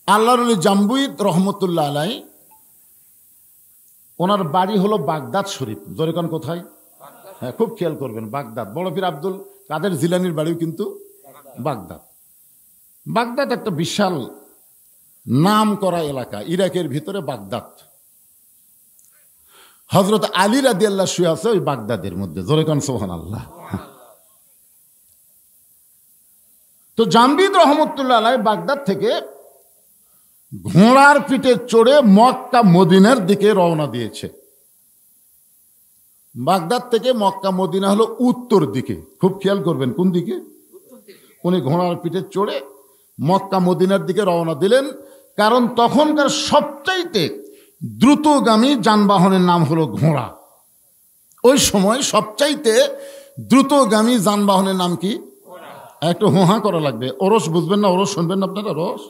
আল্লাহর ওলি জাম্বুইদ রহমতুল্লাহ আলাই, ওনার বাড়ি হলো বাগদাদ শরীফ। জোরেকান কোথায়? হ্যাঁ, খুব খেয়াল করবেন, বাগদাদ। বড় পীর আব্দুল কাদের জিলানির বাড়িও কিন্তু বাগদাদ। বাগদাদ একটা বিশাল নাম করা এলাকা, ইরাকের ভিতরে বাগদাদ। হযরত আলী রাদিয়াল্লাহু শুয়ে আছে ওই বাগদাদের মধ্যে। জোরেকান সুবহানাল্লাহ। তো জাম্বিদ রহমতুল্লাহ আলাই বাগদাদ থেকে ঘোড়ার পিঠে চড়ে মক্কা মদিনার দিকে রওনা দিয়েছে। বাগদাদ থেকে মক্কা মদিনা হলো উত্তর দিকে, খুব খেয়াল করবেন কোন দিকে। উনি ঘোড়ার পিঠে চড়ে মক্কা মদিনার দিকে রওনা দিলেন, কারণ তখনকার সবচাইতে দ্রুতগামী যানবাহনের নাম হলো ঘোড়া। ওই সময় সবচাইতে দ্রুতগামী যানবাহনের নাম কি? একটু হোহা করা লাগবে। ওরস বুঝবেন না? ওরস শুনবেন না আপনারা? ওরস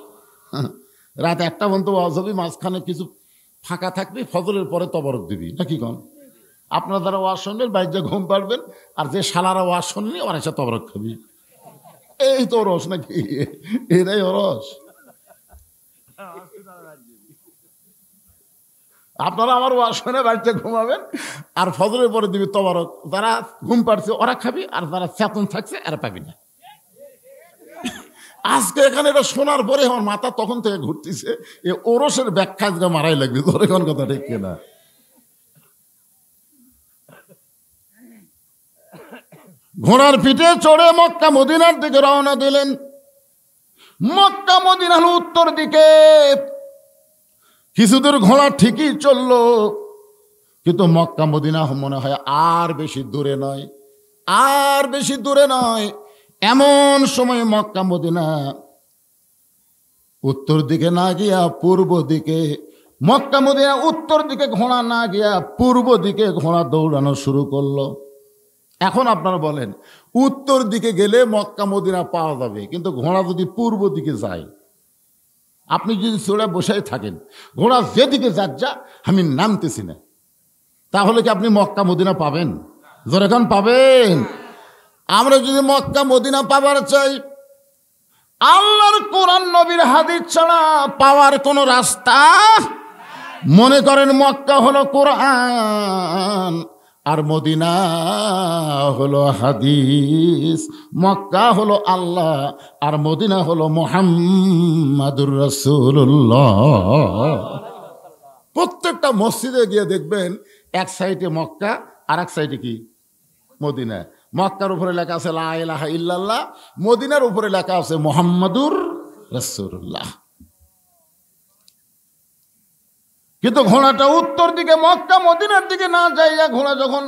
রাত 1টা পর্যন্ত ওয়াজ হবে, মাঝখানে কিছু ফাঁকা থাকবে, ফজরের পরে তবরক দিবি নাকি কন? আপনারা যারা ওয়াজ শুনবেন বাড়িতে ঘুম পাড়বেন, আর যে শালারা ওয়াজ শুননি ওরা এসে তবরক খাবি। এই তো ওরস নাকি? এটাই ওরস। আপনারা আমার ওয়াজ শুনে বাড়িতে ঘুমাবেন, আর ফজরের পরে দিবি তবরক। যারা ঘুম পাড়ছে ওরা খাবি, আর যারা চেতন থাকছে এরা পাবি না। আজকে এখানে এটা শোনার পরে আমার মাথা তখন থেকে ঘুরতেছে, এ ওরসের ব্যাখ্যা আজকে মারাই লাগবে। তোর এখন কথা ঠিক কিনা? ঘোড়ার পিঠে চড়ে মক্কা মদিনার দিকে রওনা দিলেন। মক্কা মদিনা হলো উত্তর দিকে। কিছুদূর ঘোড়া ঠিকই চললো, কিন্তু মক্কা মদিনা মনে হয় আর বেশি দূরে নয়, আর বেশি দূরে নয়। এমন সময় মক্কা মদিনা উত্তর দিকে না গিয়া পূর্ব দিকে, মক্কা মদিনা উত্তর দিকে ঘোড়া না গিয়া পূর্ব দিকে ঘোড়া দৌড়ানো শুরু করলো। এখন আপনারা বলেন, উত্তর দিকে গেলে মক্কা মদিনা পাওয়া যাবে, কিন্তু ঘোড়া যদি পূর্ব দিকে যায়, আপনি যদি চড়ে বসে থাকেন, ঘোড়া যেদিকে যা আমি নামতেছি না, তাহলে কি আপনি মক্কা মদিনা পাবেন? যখন পাবেন। আমরা যদি মক্কা মদিনা পাবার চাই, আল্লাহর কোরআন নবীর হাদিস ছাড়া পাওয়ার কোন রাস্তা। মনে করেন মক্কা হলো কোরআন আর মদিনা হলো হাদিস, মক্কা হলো আল্লাহ আর মদিনা হলো মুহাম্মাদুর রাসূলুল্লাহ। প্রত্যেকটা মসজিদে গিয়ে দেখবেন এক সাইডে মক্কা আর এক সাইডে কি? মদিনা। মক্কার উপরে লেখা আছে লা ইলাহা ইল্লাল্লাহ, মদিনার উপরে লেখা আছে মুহাম্মাদুর রাসূলুল্লাহ। কিন্তু ঘোড়াটা উত্তর দিকে মক্কা মদিনার দিকে না যাইয়া ঘোড়া যখন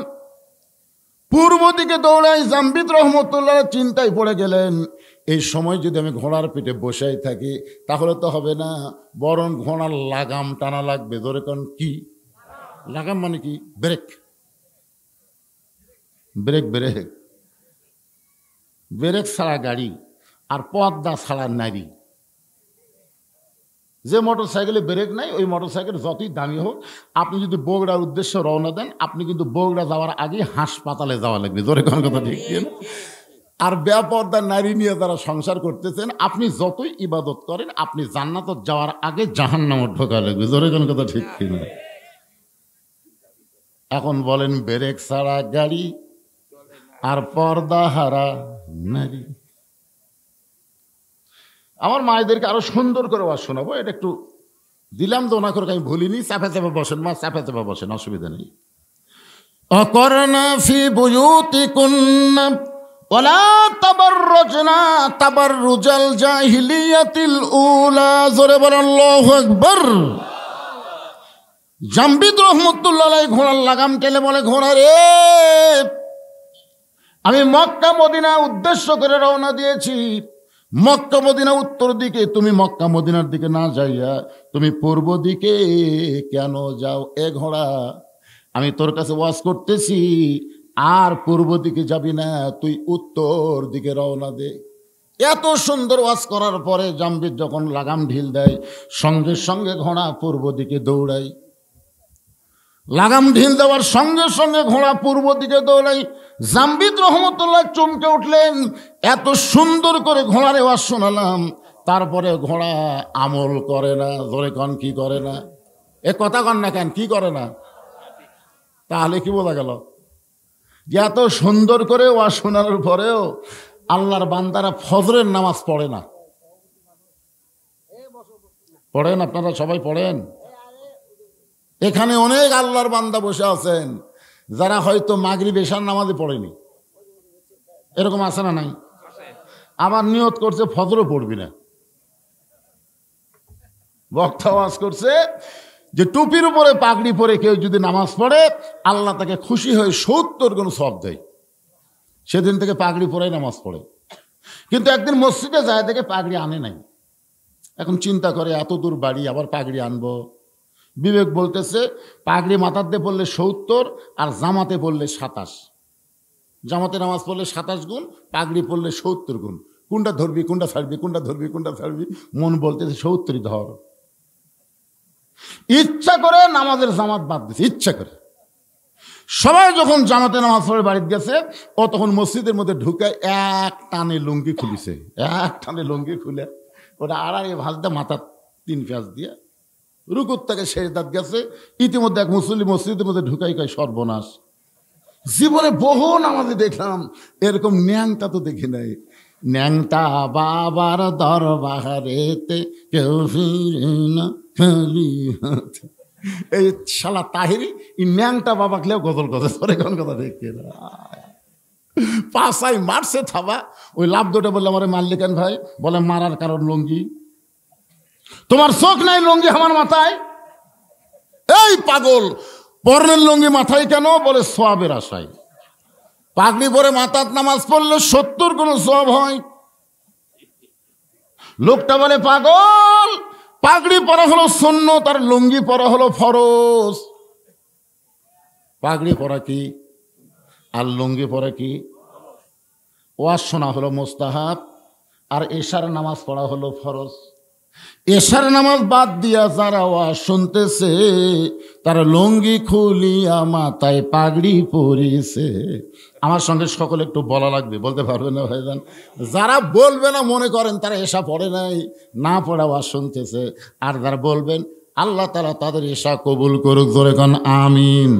পূর্ব দিকে দৌড়াই, জাম্বিদ রহমতুল্লাহ চিন্তায় পড়ে গেলেন, এই সময় যদি আমি ঘোড়ার পিঠে বসেই থাকি তাহলে তো হবে না, বরং ঘোড়ার লাগাম টানা লাগবে। ধরে কোন কি লাগাম? মানে কি? ব্রেক। ব্রেক ব্রেক ব্রেক ছাড়া গাড়ি আর পর্দা ছাড়া নারী। যে মোটর সাইকেলে ব্রেক নাই, ওই মোটর সাইকেল যতই দামি হোক, আপনি যদি বগুড়ার উদ্দেশ্যে রওনা দেন, আপনি কিন্তু বগুড়া যাওয়ার আগে হাসপাতালে যাওয়া লাগবে। জোরে কোন কথা ঠিক কিনা? আর বেপর্দা নারী নিয়ে যারা সংসার করতেছেন, আপনি যতই ইবাদত করেন, আপনি জান্নাতে যাওয়ার আগে জাহান্নামে ঢোকা লাগবে। জোরে কোন কথা ঠিক কিনা? এখন বলেন, ব্রেক ছাড়া গাড়ি আর পর্দা হারা নারী। আমার মায়েদেরকে আরো সুন্দর করে ওয়াজ শোনাবো, এটা একটু দিলাম তো ওনা করে, আমি ভুলিনি। চাপে চাপে বসেন মা, চাপে চাপে বসেন, অসুবিধা নেই। অকরনা ফি বুয়ুতিকুন্না ওয়ালা তাবাররুজনা তাবাররুজাল জাহিলিয়াতিল উলা। জোরে বলেন আল্লাহু আকবার। জাম্বিদ রহমতুল্লাহ আলাইহি ঘোড়ার লাগাম টেনে বলে, ঘোড়া রে, আমি মক্কা মদিনা উদ্দেশ্য করে রওনা দিয়েছি। মক্কা মদিনা উত্তর দিকে, তুমি মক্কা মদিনার দিকে না যাইয়া তুমি পূর্ব দিকে কেন যাও? এ ঘোড়া, আমি তোর কাছে ওয়াজ করতেছি, আর পূর্ব দিকে যাবি না, তুই উত্তর দিকে রওনা দে। এত সুন্দর ওয়াজ করার পরে জাম্বিদ যখন লাগাম ঢিল দেয়, সঙ্গে সঙ্গে ঘোড়া পূর্ব দিকে দৌড়াই। লাগাম ঢিল দেওয়ার সঙ্গে সঙ্গে ঘোড়া পূর্ব দিকে দৌড়াই। জাম্বিদ রহমতুল্লাহ চমকে উঠলেন, এত সুন্দর করে ঘোড়ার ওয়াজ শোনালাম, তারপরে ঘোড়া আমল করে না। ধরে কন কি করে না? এ কথা কন না কেন, কি করে না? তাহলে কি বোঝা গেল? যে এত সুন্দর করে ওয়াজ শোনানোর পরেও আল্লাহর বান্দারা ফজরের নামাজ পড়ে না। পড়েন? আপনারা সবাই পড়েন? এখানে অনেক আল্লাহর বান্দা বসে আছেন যারা হয়তো মাগরিব এশার নামাজে পড়েনি। এরকম আছে না নাই? আবার নিয়ত করছে ফজরও পড়বি না। বক্তা ওয়াজ করছে যে টুপির উপরে পাগড়ি পরে কেউ যদি নামাজ পড়ে আল্লাহ তাকে খুশি হয়ে 70 গুণ সওয়াব দেয়। সেদিন থেকে পাগড়ি পরেই নামাজ পড়ে। কিন্তু একদিন মসজিদে যায় দেখে পাগড়ি আনে নাই। এখন চিন্তা করে এত দূর বাড়ি, আবার পাগড়ি আনবো। বিবেক বলতেছে পাগড়ি মাথার দিয়ে পড়লে 70 আর জামাতে পড়লে 27। জামাতে নামাজ পড়লে 27 গুণ, পাগড়ি পড়লে 70 গুণ। কোনটা ধরবি, কোনটা ছাড়বি, কোনটা ধরবি, কোনটা ছাড়বি? মন বলতেছে 70ই ধর। ইচ্ছা করে নামাজের জামাত বাদ দিছে, ইচ্ছা করে। সবাই যখন জামাতে নামাজ পড়ে বাড়িতে গেছে, ও তখন মসজিদের মধ্যে ঢুকে এক টানে লুঙ্গি খুলিছে। এক টানে লুঙ্গি খুলে ওটা আড়াই ভাঁজতে মাথা 3 পেঁয়াজ দিয়ে রুকুর থেকে সেজদাত গেছে। ইতিমধ্যে এক মুসল্লি মসজিদের মধ্যে ঢুকাই কয় সর্বনাশ, জীবনে বহু নামাজে দেখলাম, এরকম ন্যাংটা তো দেখি নাই। ন্যাংটা বাবার দরবারেতে কেউ ফিরে না খালি হাতে। এই শালা তাহিরি এই ন্যাংটা বাবাকেও গজল গজল করে, কোন কথা দেখে না। পাশাই মারছে থাবা। ওই লাভ দুটো বললে আমার মাল্লিকান ভাই বলে মারার কারণ লুঙ্গি। তোমার চোখ নাই লুঙ্গি আমার মাথায়? এই পাগল, পরনের লুঙ্গি মাথায় কেন? বলে সওয়াবের আশায়। পাগড়ি পরে মাথার নামাজ পড়লে 70 গুণ সওয়াব হয়। লোকটা বলে পাগল, পাগড়ি পরা হলো সুন্নত আর লুঙ্গি পরা হলো ফরজ। পাগড়ি পরা কি আর লুঙ্গি পরা কি? ওয়াজ শোনা হলো মুস্তাহাব আর এশার নামাজ পড়া হলো ফরজ। এশার নামাজ বাদ দিয়া যারা ওয়াজ শুনতেছে তারা লুঙ্গি খুলিয়া মাথায় পাগড়ি পরিছে। আমার সঙ্গে সকলে একটু বলা লাগবে, বলতে পারবে না ভাইজান? যারা বলবে না মনে করেন তারা এশা পড়ে নাই, না পড়া ওয়াজ শুনতেছে। আর যারা বলবেন আল্লাহ তাআলা তাদের এশা কবুল করুক, জোরে কোন আমিন।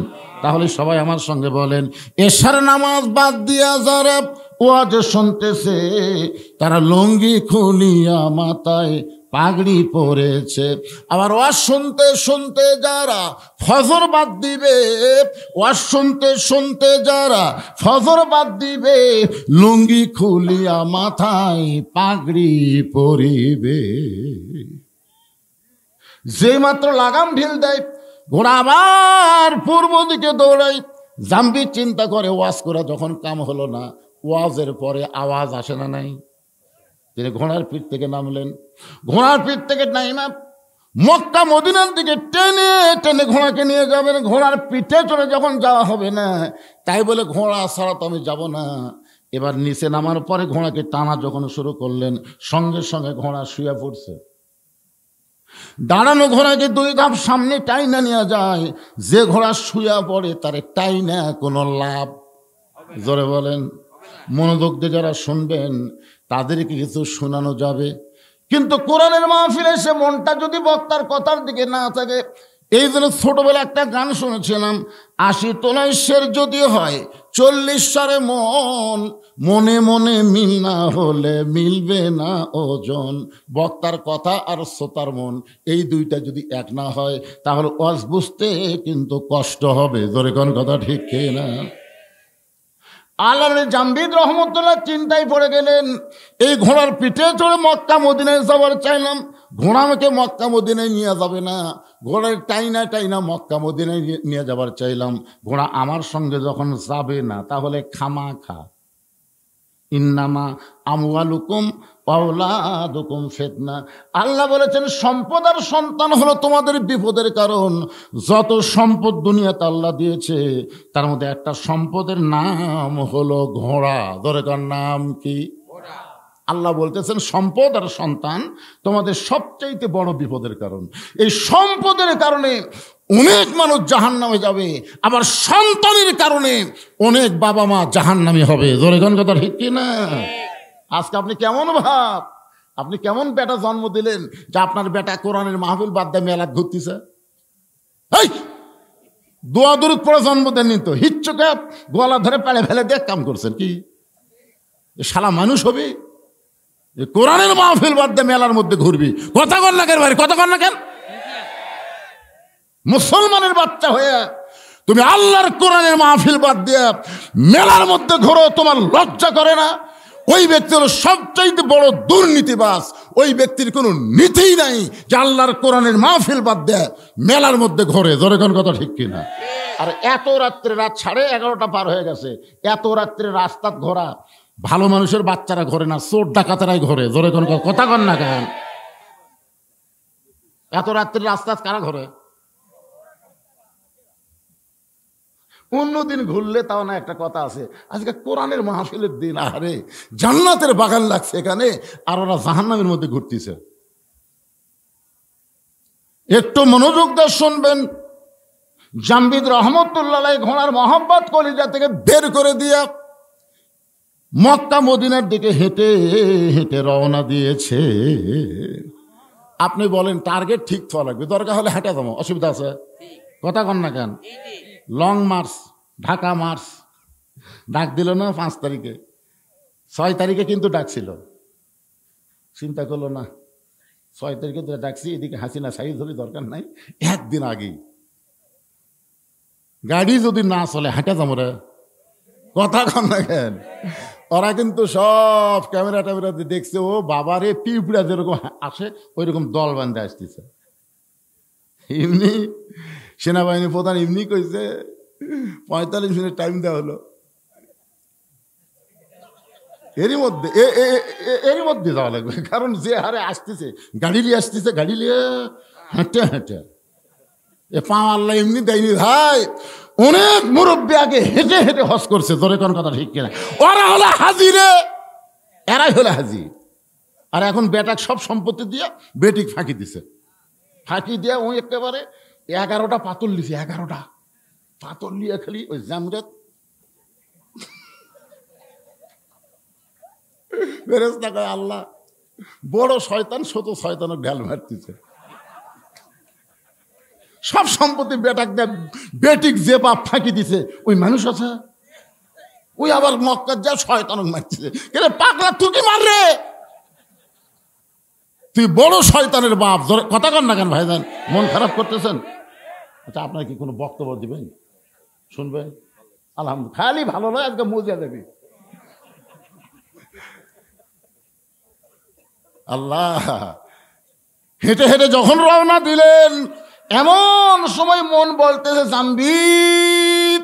তাহলে সবাই আমার সঙ্গে বলেন, এশার নামাজ বাদ দিয়া যারা ওয়াজ শুনতেছে তারা লুঙ্গি খুলিয়া মাথায় পাগড়ি পরেছে। আবার ওয়াজ শুনতে শুনতে যারা ফজর বাদ দিবে, ওয়াজ শুনতে শুনতে যারা ফজর বাদ দিবে, লুঙ্গি খুলিয়া মাথায় পাগড়ি পরিবে। যেই মাত্র লাগাম ঢিল দেয় ঘোড়া আবার পূর্ব দিকে দৌড়ায়। জাম্বি চিন্তা করে ওয়াজ করা যখন কাম হলো না, ওয়াজের পরে আওয়াজ আসে না নাই? তিনি ঘোড়ার পিঠ থেকে নামলেন। ঘোড়ার পিঠ থেকে নাইমা মক্কা মদিনার দিকে টেনে টেনে ঘোড়াকে নিয়ে যাবেন। ঘোড়ার পিঠে চড়ে যখন যাওয়া হবে না, তাই বলে ঘোড়া ছাড়া তো আমি যাব না। এবার নিচে নামার পরে ঘোড়াকে টানা যখন শুরু করলেন, সঙ্গে সঙ্গে ঘোড়া শুয়ে পড়ছে। দাঁড়ানো ঘোড়াকে 2 ধাপ সামনে টাইনা নিয়ে যায়। যে ঘোড়া শুয়ে পড়ে তারে টাইনা কোনো লাভ? জোরে বলেন। মনোযোগ দিয়ে যারা শুনবেন তাদেরকে কিছু শোনানো যাবে, কিন্তু কোরআনের মাহফিলে এসে মনটা যদি বক্তার কথার দিকে না থাকে। এই জন্য ছোটবেলা একটা গান শুনেছিলাম, 80 তোলায় শের যদি হয় 40 সারে মন, মনে মনে মিল না হলে মিলবে না ওজন। বক্তার কথা আর শ্রোতার মন, এই দুইটা যদি এক না হয় তাহলে ওয়াজ বুঝতে কিন্তু কষ্ট হবে। জোরে কোন কথা ঠিক না? আল্লাহর জামবিদ রহমতুল্লাহ চিন্তায় পড়ে গেলেন, এই ঘোড়ার পিঠে চড়ে মক্কা মদিনায় যাবার চাইলাম, ঘোড়া আমাকে মক্কা মদিনায় নিয়ে যাবে না। ঘোড়ার টাইনা টাইনা মক্কা মদিনায় নিয়ে যাবার চাইলাম, ঘোড়া আমার সঙ্গে যখন যাবে না তাহলে খামা খা। ইন্নামা আমওয়ালুকুম আওলাদুকুম ফিতনা। আল্লাহ বলেছেন সম্পদ আর সন্তান হলো তোমাদের বিপদের কারণ। যত সম্পদ দুনিয়াতে আল্লাহ দিয়েছে তার মধ্যে একটা সম্পদের নাম হলো ঘোড়া। দরকার নাম কি? আল্লাহ বলতেছেন সম্পদ আর সন্তান তোমাদের সবচাইতে বড় বিপদের কারণ। এই সম্পদের কারণে অনেক মানুষ জাহান্নামে যাবে, আবার সন্তানের কারণে অনেক বাবা মা জাহান্নামী হবে। জোরে কোন কথা ঠিক কি না? আজকে আপনি কেমন ভাব আপনি কেমন বেটা জন্ম দিলেন যে আপনার বেটা কোরআনের মাহফিল বাদ দিয়ে মেলাত ঘুরতেছে? এই দোয়া দরুদ পড়ে জন্ম দেননি তো, হিচ্চকে গলা ধরে পেলে ফেলে দিয়ে কাম করছেন কি? শালা মানুষ হবে? কোরআনের মাহফিল বাদ দিয়ে মেলার মধ্যে ঘুরবি? কথা কর না কেন ভাই, কথা কর না কেন? মুসলমানের বাচ্চা হয়ে তুমি আল্লাহর কোরআনের মাহফিল বাদ দিয়ে মেলার মধ্যে ঘোরো, তোমার লজ্জা করে না? ওই ব্যক্তি হলো সবচাইতে বড় দুর্নীতিবাজ। ওই ব্যক্তির কোনো নীতিই নাই যে আল্লাহর কোরআনের মাহফিল বাদ দেয় মেলার মধ্যে ঘোরে। জোরে কোন কথা ঠিক কিনা? আর এত রাত্রে, রাত 11:30 পার হয়ে গেছে, এত রাত্রে রাস্তা ঘোরা ভালো মানুষের বাচ্চারা ঘোরে না, চোর ডাকাতেরাই ঘোরে। জোরে কোন কথা কন না কেন? এত রাত্রে রাস্তা কারা ঘোরে? অন্যদিন ঘুরলে তাও না একটা কথা আছে, আজকে কোরআনের মাহফিলের দিন, আরে জান্নাতের বাগান লাগছে এখানে, আর ওরা জাহান্নামের মধ্যে ঘুরতেছে। একটু মনোযোগ দিয়ে শুনবেন। জামবিদ রহমতুল্লাহ ঘোড়ার মহব্বত কলিজা থেকে বের করে দিয়া মক্কা মদিনার দিকে হেঁটে হেঁটে রওনা দিয়েছে। আপনি বলেন টার্গেট ঠিক থাকা লাগবে, দরকার হলে হেঁটে যাবো, অসুবিধা আছে? কথা কন না কেন? লং মার্চ, ঢাকা মার্চ ডাক দিল না 5 তারিখে, 6 তারিখে কিন্তু ডাকছিল, চিন্তা করলো না 6 তারিখে তো ডাকছি, এদিকে হাসিনা সাইজ হলে দরকার নাই, একদিন আগেই গাড়ি যদি না চলে হেঁটে যাবো রে। কথা কন না কেন? ওরা কিন্তু সব ক্যামেরা ট্যামেরাতে দেখছে, ও বাবারে পিঁপড়া যেরকম আসে ওই রকম দল বান্ধে আসতেছে। এমনি সেনাবাহিনী প্রধান এমনি কইছে 45 মিনিট টাইম দেওয়া হলো, এরই মধ্যে যাওয়া লাগবে, কারণ যে হারে আসতেছে গাড়ি নিয়ে আসতেছে, গাড়ি নিয়ে হেঁটে হেঁটে এ পা আল্লাহ এমনি দেয়নি ভাই। অনেক মুরব্বী আগে হেঁটে হেঁটে হজ করছে। তোরে কোন কথা ঠিক কিনা? ওরা হলো হাজি রে, এরাই হলো হাজি। আর এখন বেটাক সব সম্পত্তি দিয়ে বেটিক ফাঁকি দিছে, ফাঁকি দিয়ে ওই একেবারে 11টা পাতল লিছে, 11টা পাতল লিয়ে খালি ওই জামরাত ফেরেশতা কয় আল্লাহ বড় শয়তান, ছোট শয়তানও ঢাল মারতেছে। সব সম্পত্তি বেটাক দিয়ে বেটিক যে বাপ ফাঁকি দিছে ওই মানুষ আছে, ওই আবার মক্কার যা শয়তানক মারতেছে। কেন পাগলা তুই কি মাররে? তুই বড় শয়তানের বাপ। কথা কন না কেন ভাইজান? মন খারাপ করতেছেন? আচ্ছা আপনার কি কোনো বক্তব্য দিবেন, শুনবেন? আলহামদুলিল্লাহ, খালি ভালো নয়, আজকে মজা দেবে। আল্লাহ হেঁটে হেঁটে যখন রওনা দিলেন, এমন সময় মন বলতেছে জামবিদ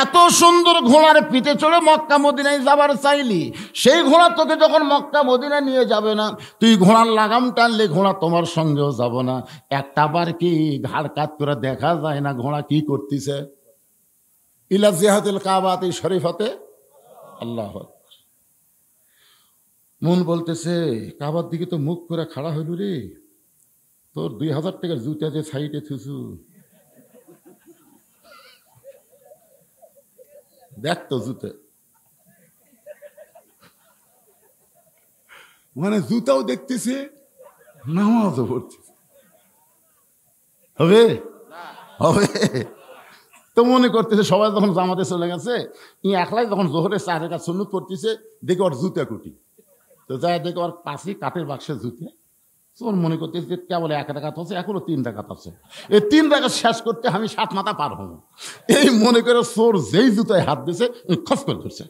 এত সুন্দর ঘোড়ার পিঠে চড়ে মক্কা মদিনায় যাবার চাইলি, সেই ঘোড়া তোকে যখন মক্কা মদিনায় নিয়ে যাবে না, তুই ঘোড়ার লাগাম টানলে ঘোড়া তোমার সঙ্গেও যাব না। একটা বার কি ঘাড় কাত করে দেখা যায় না ঘোড়া কি করতেছে? ইলা জিহাতুল কাবাতি শরীফাতে আল্লাহ। মন বলতেছে কাবার দিকে তো মুখ করে খাড়া হইল রে, তোর 2000 টাকার জুতা যে সাইডে থুসু, দেখ তো জুতে, মানে জুতাও দেখতেছে, নামাজও পড়তেছে। হবে হবে তো মনে করতেছে সবাই যখন জামাতে চলে গেছে, ই একলাই যখন জোহরের 4 রাকাত সুন্নত পড়তেছে, দেখে ওর জুতা কুটি, তো যাই দেখে ওর পাশে কাঠের বাক্সের জুতে। তোর মনে করতেছে কেবল 1 রাকাত হচ্ছে, এখনো 3 রাকাত আছে, এই 3 রাকাত শেষ করতে আমি 7 মাথা পার হব। এই মনে করে চোর যেই জুতায় হাত দিয়েছে খস করে ধরছে।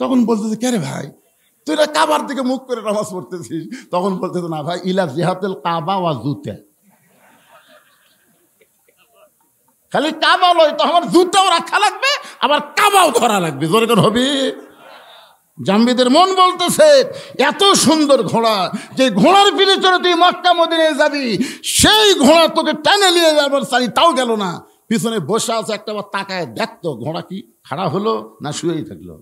তখন বলতেছে কে রে ভাই, তুই এটা কাবার দিকে মুখ করে নামাজ পড়তেছিস? তখন বলতেছে না ভাই, ইলা জিহাতুল কাবা ওয়া জুতা, খালি কাবা লয় তো আমার জুতাও রাখা লাগবে, আবার কাবাও ধরা লাগবে। জোরে করে হবে। জামবিদের মন বলতেছে এত সুন্দর ঘোড়া, যে ঘোড়ার পিঠে চড়ে তুই মক্কা মদিনায় যাবি, সেই ঘোড়া তোকে টেনে নিয়ে যাবার চাই, তাও গেল না। পিছনে বসে আছে, একটা বার তাকায় দেখতো ঘোড়া কি খাড়া হলো না শুয়েই থাকলো।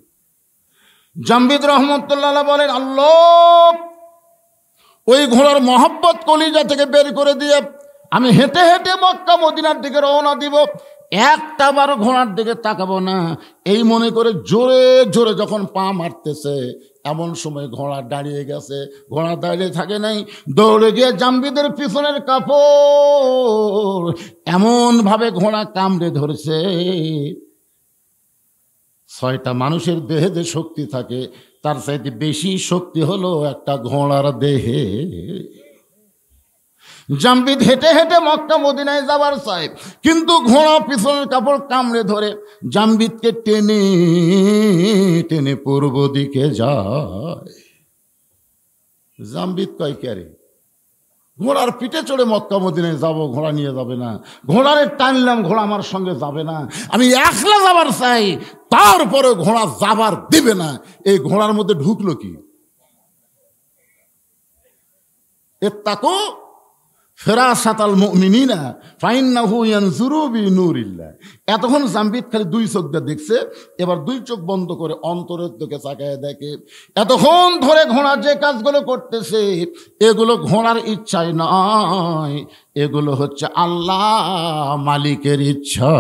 জামবিদ রহমতুল্লাহ বলেন আল্লাহ, ওই ঘোড়ার মহব্বত কলিজা থেকে বের করে দিয়ে আমি হেঁটে হেঁটে মক্কা মদিনার দিকে রওনা দিব, একটা বার ঘোড়ার দিকে তাকাবো না। এই মনে করে জোরে জোরে যখন পা মারতেছে, এমন সময় ঘোড়া দাঁড়িয়ে গেছে, ঘোড়া দাঁড়িয়ে থাকে নাই, দৌড়ে গিয়ে জাম্বিদের পিছনের কাপড় এমন ভাবে ঘোড়া কামড়ে ধরেছে। 6টা মানুষের দেহে যে শক্তি থাকে তার চাইতে বেশি শক্তি হলো একটা ঘোড়ার দেহে। জাম্বিদ হেঁটে হেঁটে মক্কা মদিনায় যাবার চায়, কিন্তু ঘোড়া পিছনের কাপড় কামড়ে ধরে জাম্বিদকে টেনে টেনে পূর্ব দিকে যায়। জাম্বিদ কয় ক্যারে ঘোড়ার পিঠে চড়ে মক্কা মদিনায় যাবো, ঘোড়া নিয়ে যাবে না, ঘোড়ারে টানলাম, ঘোড়া আমার সঙ্গে যাবে না, আমি একলা যাবার চাই, তারপরে ঘোড়া যাবার দিবে না। এই ঘোড়ার মধ্যে ঢুকলো কি? এ তাকো ফেরাসাতাল মুমিনিনা ফাইন্নাহু ইয়ানজুরু বিনুরিল্লাহ। এতক্ষণ জাম্বিদ খালি 2 চোখ দিয়ে দেখছে, এবার 2 চোখ বন্ধ করে অন্তরের দিকে তাকায় দেখে এতক্ষণ ধরে ঘোড়া যে কাজগুলো করতেছে এগুলো ঘোড়ার ইচ্ছায় নয়, এগুলো হচ্ছে আল্লাহ মালিকের ইচ্ছা।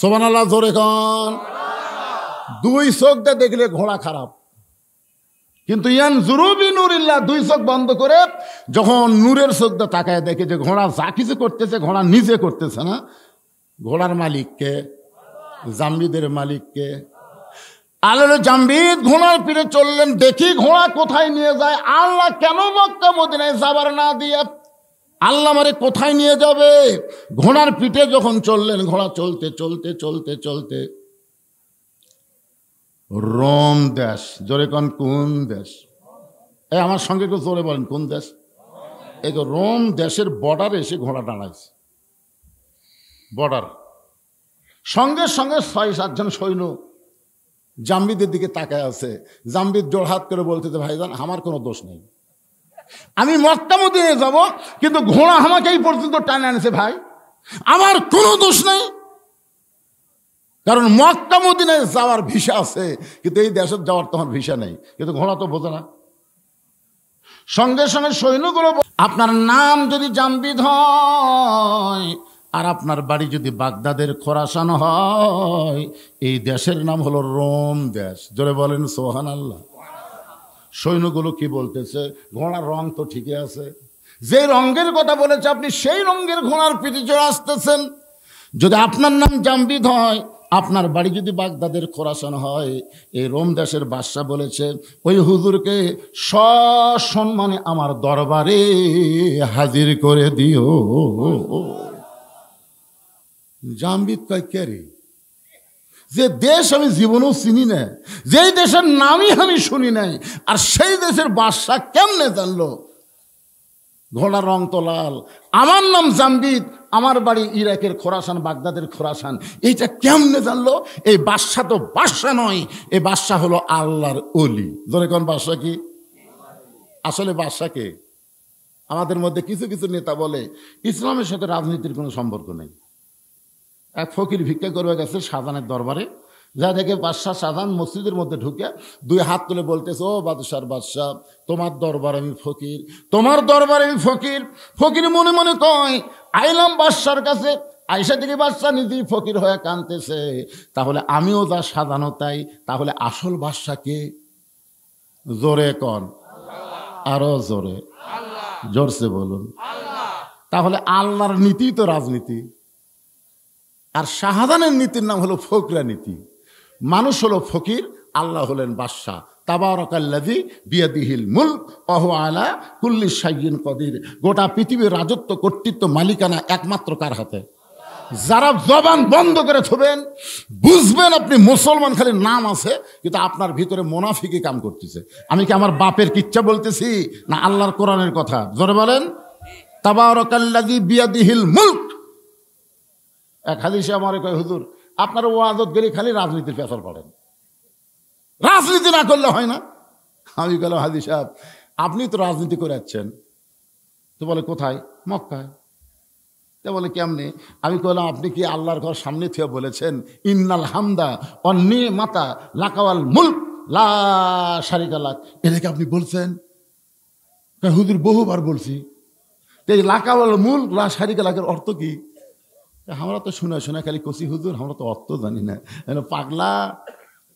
সুবহানাল্লাহ, জোরে কোন। 2 চোখ দিয়ে দেখলে ঘোড়া খারাপ, কিন্তু ইয়ানজুরু বিনুরিল্লাহ 2 চোখ বন্ধ করে যখন নূরের চোখ দিয়ে তাকায় দেখে যে ঘোড়া যা কিছু করতেছে ঘোড়া নিজে করতেছে না, ঘোড়ার মালিককে, জাম্বিদের মালিককে। আল্লাহ জাম্বিদ ঘোড়ার পিঠে চললেন, দেখি ঘোড়া কোথায় নিয়ে যায়। আল্লাহ কেন মক্কা মদিনায় যাবার না দিয়ে আল্লাহ আমারে কোথায় নিয়ে যাবে? ঘোড়ার পিঠে যখন চললেন, ঘোড়া চলতে চলতে চলতে চলতে রোম দেশ, জোরে কোন কোন দেশ? এই আমার সঙ্গে একটু জোরে বলেন কোন দেশ? এই তো রোম দেশের বর্ডারে এসে ঘোড়া দাঁড়াইছে। বর্ডার সঙ্গে সঙ্গে 6-7 জন সৈন্য জাম্বিদের দিকে তাকায় আছে। জাম্বিদ জোড়হাত করে বলতেছে, ভাইজান আমার কোনো দোষ নেই, আমি মক্কা মদিনায় যাব, কিন্তু ঘোড়া আমাকে এই পর্যন্ত টানে আনেছে ভাই, আমার কোনো দোষ নেই। কারণ মক্কা মদিনায় যাওয়ার ভিসা আছে, কিন্তু এই দেশে যাওয়ার তোমার ভিসা নেই। কিন্তু ঘোড়া তো বোঝে না। সঙ্গে সঙ্গে সৈন্যগুলো, আপনার নাম যদি জাম্বিদ হয় আর আপনার বাড়ি যদি বাগদাদের খোরাসান হয়, এই দেশের নাম হলো রোম দেশ। জোরে বলেন সুবহানাল্লাহ। সৈন্যগুলো কি বলতেছে? ঘোড়ার রং তো ঠিকই আছে, যে রঙের কথা বলেছে আপনি সেই রঙের ঘোড়ার পিঠে চড়ে আসতেছেন। যদি আপনার নাম জাম্বিদ হয়, আপনার বাড়ি যদি বাগদাদের খোরাসান হয়, এই রোম দেশের বাদশা বলেছে ওই হুজুরকে সসম্মানে আমার দরবারে হাজির করে দিও। জাম্বিদ কয় কে রে? যে দেশ আমি জীবনেও চিনি না, যেই দেশের নামই আমি শুনি নাই, আর সেই দেশের বাদশা কেমনে জানলো ঘোড়ার রং তো লাল, আমার নাম জাম্বিদ, আমার বাড়ি ইরাকের খোরাসান, বাগদাদের খোরাসান, এইটা কেমনে জানলো? এই বাদশা তো বাদশা নয়, এই বাদশা হলো আল্লাহর ওলি। ধরে কোন বাদশা কি? আসলে বাদশা কে? আমাদের মধ্যে কিছু কিছু নেতা বলে ইসলামের সাথে রাজনীতির কোনো সম্পর্ক নেই। এক ফকির ভিক্ষা করবে গেছে শাহজাহানের দরবারে, যা দেখে বাদশাহ শাহজাহান মসজিদের মধ্যে ঢুকে 2 হাত তুলে বলতেছে, ও বাদশার বাদশাহ, তোমার দরবার আমি ফকির, তোমার দরবারে আমি ফকির। ফকির মনে মনে কয় আইলাম বাদশার কাছে, আইসা থেকে বাদশাহ নিজেই ফকির হয়ে কাঁদতেছে, তাহলে আমিও যা সাজানো তাই, তাহলে আসল বাদশা কে? জোরে কন, আরো জোরে, জোরসে বলুন। তাহলে আল্লাহর নীতি তো রাজনীতি, আর শাহজাহানের নীতির নাম হলো ফকরা নীতি। মানুষ হলো ফকির, আল্লাহ হলেন বাদশা। তাবারাকাল্লাযী বিয়াদিহিল মুলক ওয়া হুয়া আলা কুল্লি শাইইন কদির। গোটা পৃথিবীর রাজত্ব, কর্তৃত্ব, মালিকানা একমাত্র কার হাতে? যারা জবান বন্ধ করে থবেন, বুঝবেন আপনি মুসলমান, খালি নাম আছে, কিন্তু আপনার ভিতরে মুনাফিকি কাম করতেছে। আমি কি আমার বাপের কিচ্ছা বলতেছি না আল্লাহর কোরআনের কথা? জোরে বলেন, তাবারাকাল্লাযী বিয়াদিহিল মুলক। এক হাদিসে আমারে কয়, হুজুর আপনার ওয়াজত গেলে খালি রাজনীতির পেছর পড়েন, রাজনীতি না করলে হয় না। আমি বললাম, হাদিস সাহেব আপনি তো রাজনীতি করে যাচ্ছেন। তো বলে কোথায়? মক্কায়। তা বলে কেমনে? আমি বললাম, আপনি কি আল্লাহর ঘর সামনে থেকে বলেছেন ইন্নাল হামদা অন্নি মাতা লাকাওয়াল মুলক লা শারিকা লাক? এটাকে আপনি বলছেন? হুজুর বহুবার বলছি। এই লাকাওয়াল মুলক লা শারিকা লাকের অর্থ কি? আমরা তো শুনে খালি কচি হুজুর, আমরা তো অর্থ জানি না। পাগলা,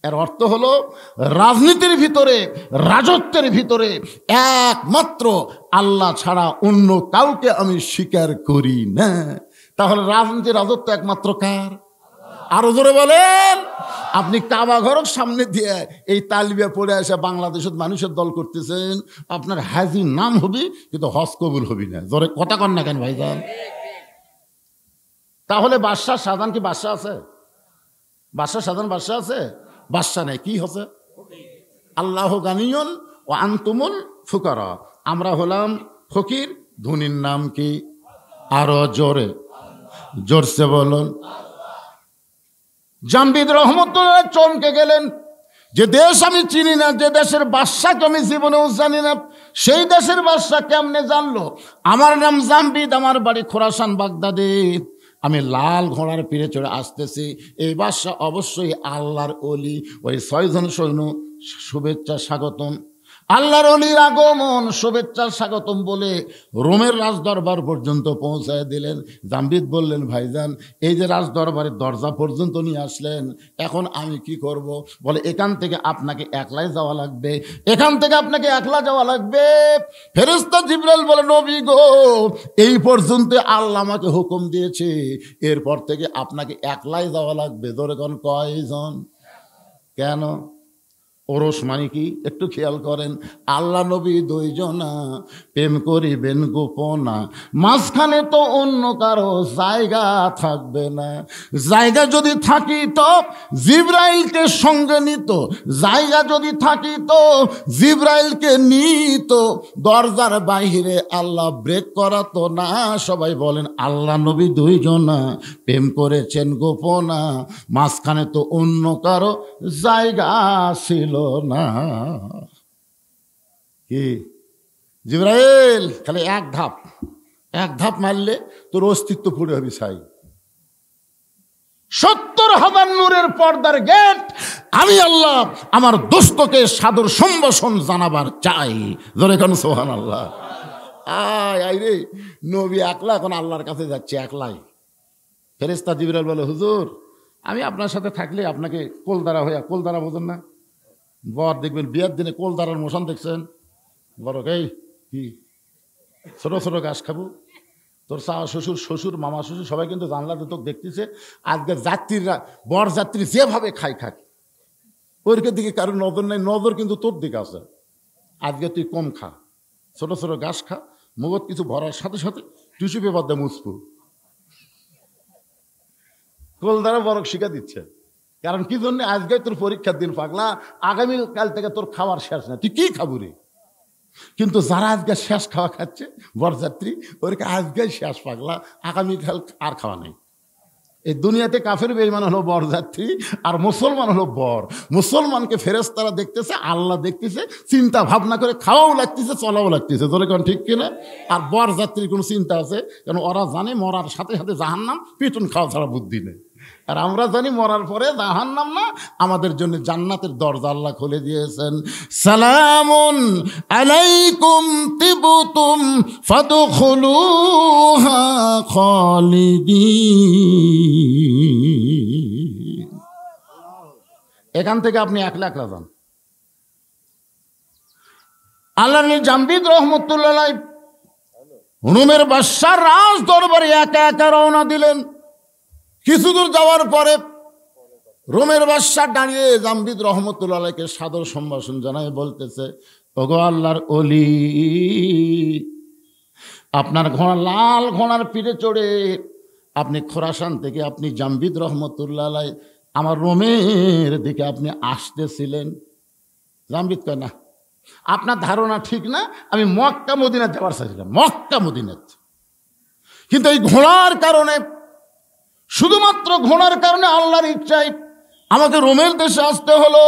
এর অর্থ হলো রাজনীতির ভিতরে, রাজত্বের ভিতরে একমাত্র আল্লাহ ছাড়া অন্য কাউকে আমি স্বীকার করি না। তাহলে রাজনীতি, রাজত্ব একমাত্র কার? আরো জোরে বলেন। আপনি কাবা ঘরের সামনে দিয়ে এই তালবিয়া পড়ে এসে বাংলাদেশের মানুষের দল করতেছেন, আপনার হাজির নাম হবি কিন্তু হজ কবুল হবি না। জোরে কথা কন না কেন ভাইজান? তাহলে বাদশাহ শাহজাহান কি বাদশাহ আছে? বাদশাহ শাহজাহান বাদশাহ আছে? বাদশাহ নেই, কি হচ্ছে? আল্লাহ গানিয়ন ও আনতুমুল ফুকারা, আমরা হলাম ফকির, ধনীর নাম কি? আরো জোরে, জোরসে বলুন। জামবিদ রহমতুল্লাহ চমকে গেলেন, যে দেশ আমি চিনি না, যে দেশের বাদশাকে আমি জীবনেও জানি না, সেই দেশের বাদশা কেমনে জানলো আমার নাম জামবিদ, আমার বাড়ি খোরাসান বাগদাদে, আমি লাল ঘোড়ার পিঠে চড়ে আসতেছি, এই বাদশা অবশ্যই আল্লাহর ওলি। ওই 6 জন সৈন্য শুভেচ্ছা স্বাগতম, আল্লাহর ওলির আগমন, শুভেচ্ছা স্বাগতম বলে রোমের রাজদরবার পর্যন্ত পৌঁছায় দিলেন। জামবিদ বললেন, ভাইজান এই যে রাজদরবারের দরজা পর্যন্ত নিয়ে আসলেন, এখন আমি কি করব? বলে, এখান থেকে আপনাকে একলাই যাওয়া লাগবে, এখান থেকে আপনাকে একলা যাওয়া লাগবে। ফেরেশতা জিবরাইল বলে, নবী গো, এই পর্যন্ত আল্লাহ আমাকে হুকুম দিয়েছে, এরপর থেকে আপনাকে একলাই যাওয়া লাগবে। ধরে কোন কয়জন? কেন? ওরস মানে কি একটু খেয়াল করেন। আল্লাহ নবী 2 জনা, প্রেম করিবেন গোপনা, মাঝখানে তো অন্য কারো জায়গা থাকবে না। জায়গা যদি থাকি তো জিবরাইলকে সঙ্গে নিত, জায়গা যদি থাকি তো জিবরাইলকে নিত, দরজার বাইরে আল্লাহ ব্রেক করাতো না। সবাই বলেন, আল্লাহ নবী 2 জনা প্রেম করেছেন গোপনা, মাঝখানে তো অন্য কারো জায়গা ছিল না। কি জিবরাইল, খালি এক ধাপ মারলে তোর অস্তিত্ব পুড়ে হবে ছাই। 70,000 নূরের পর্দার গেট, আমি আল্লাহ আমার দোস্তকে সাদর সম্ভাষণ জানাবার চাই। ধরে কেন সুবহানাল্লাহ। আয় রে, নবী একলা এখন আল্লাহর কাছে যাচ্ছে একলাই। ফেরেশতা জিবরাইল বলে, হুজুর আমি আপনার সাথে থাকলে আপনাকে কোলদারা হইয়া, কোলদারা বোঝেন না? বর দেখবেন বিয়ের দিনে কোলদারার মোশন দেখছেন, বড় এই কি ছোট ছোট ঘাস খাবো, তোর শ্বশুর মামা শ্বশুর সবাই কিন্তু জানলাতে তোকে দেখতেছে। আজকে যাত্রীরা, বর যাত্রী যেভাবে খাক, ওর দিকে কারোর নজর নাই, নজর কিন্তু তোর দিকে আছে। আজকে তুই কম খা, ছোট ছোট ঘাস খা, মুগত কিছু ভরার সাথে সাথে টিস্যু পেপার দিয়ে মুছবো। কোলদারা বরক শিখা দিচ্ছে। কারণ কি জন্য? আজকে তোর পরীক্ষার দিন পাগলা, আগামীকাল থেকে তোর খাওয়ার শেষ না, তুই কি খাবো রে? কিন্তু যারা আজকে শেষ খাওয়া খাচ্ছে বরযাত্রী, ওরকে আজকে শেষ পাগলা, আগামীকাল আর খাওয়া নেই। এই দুনিয়াতে কাফের বেঈমান হলো বরযাত্রী, আর মুসলমান হলো বর। মুসলমানকে ফেরেশতারা দেখতেছে, আল্লাহ দেখতেছে, চিন্তা ভাবনা করে খাওয়াও লাগতেছে, চলাও লাগতেছে। তোলে কোন ঠিক কিনা? আর বরযাত্রীর কোনো চিন্তা আছে? কারণ ওরা জানে মরার সাথে সাথে জাহান্নাম, পিটুন খাওয়া ছাড়া বুদ্ধি নেই। আর আমরা জানি মরার পরে জাহান্নাম না, আমাদের জন্য জান্নাতের দরজা আল্লাহ খুলে দিয়েছেন। সালামুন আলাইকুম তিবতুম ফাদখুলুহা খালিদিন। এখান থেকে আপনি একলা যান। আল্লাহ জামবিদ রহমতুল্লাহ রোমের বাদশার রাজ দরবারে একা একা রওনা দিলেন। কিছু দূর যাওয়ার পরে রোমের বাদশা দাঁড়িয়ে জামবিদ রহমতুল্লাহকে সাদর সম্ভাষণ জানায়, বলতেছে, ওগো আল্লাহর ওলি, আপনার ঘোড়া, লাল ঘোড়ার পিঠে চড়ে আপনি খোরাসান থেকে আপনি জামবিদ রহমতুল্লাহ আমার রোমের দিকে আপনি আসতেছিলেন। জামবিদ কয়, না আপনার ধারণা ঠিক না, আমি মক্কা মদিনা যাওয়ার চাইছিলাম, মক্কা মদিনাত। কিন্তু এই ঘোড়ার কারণে, শুধুমাত্র ঘোড়ার কারণে, আল্লাহর ইচ্ছায় আমাকে রোমের দেশে আসতে হলো।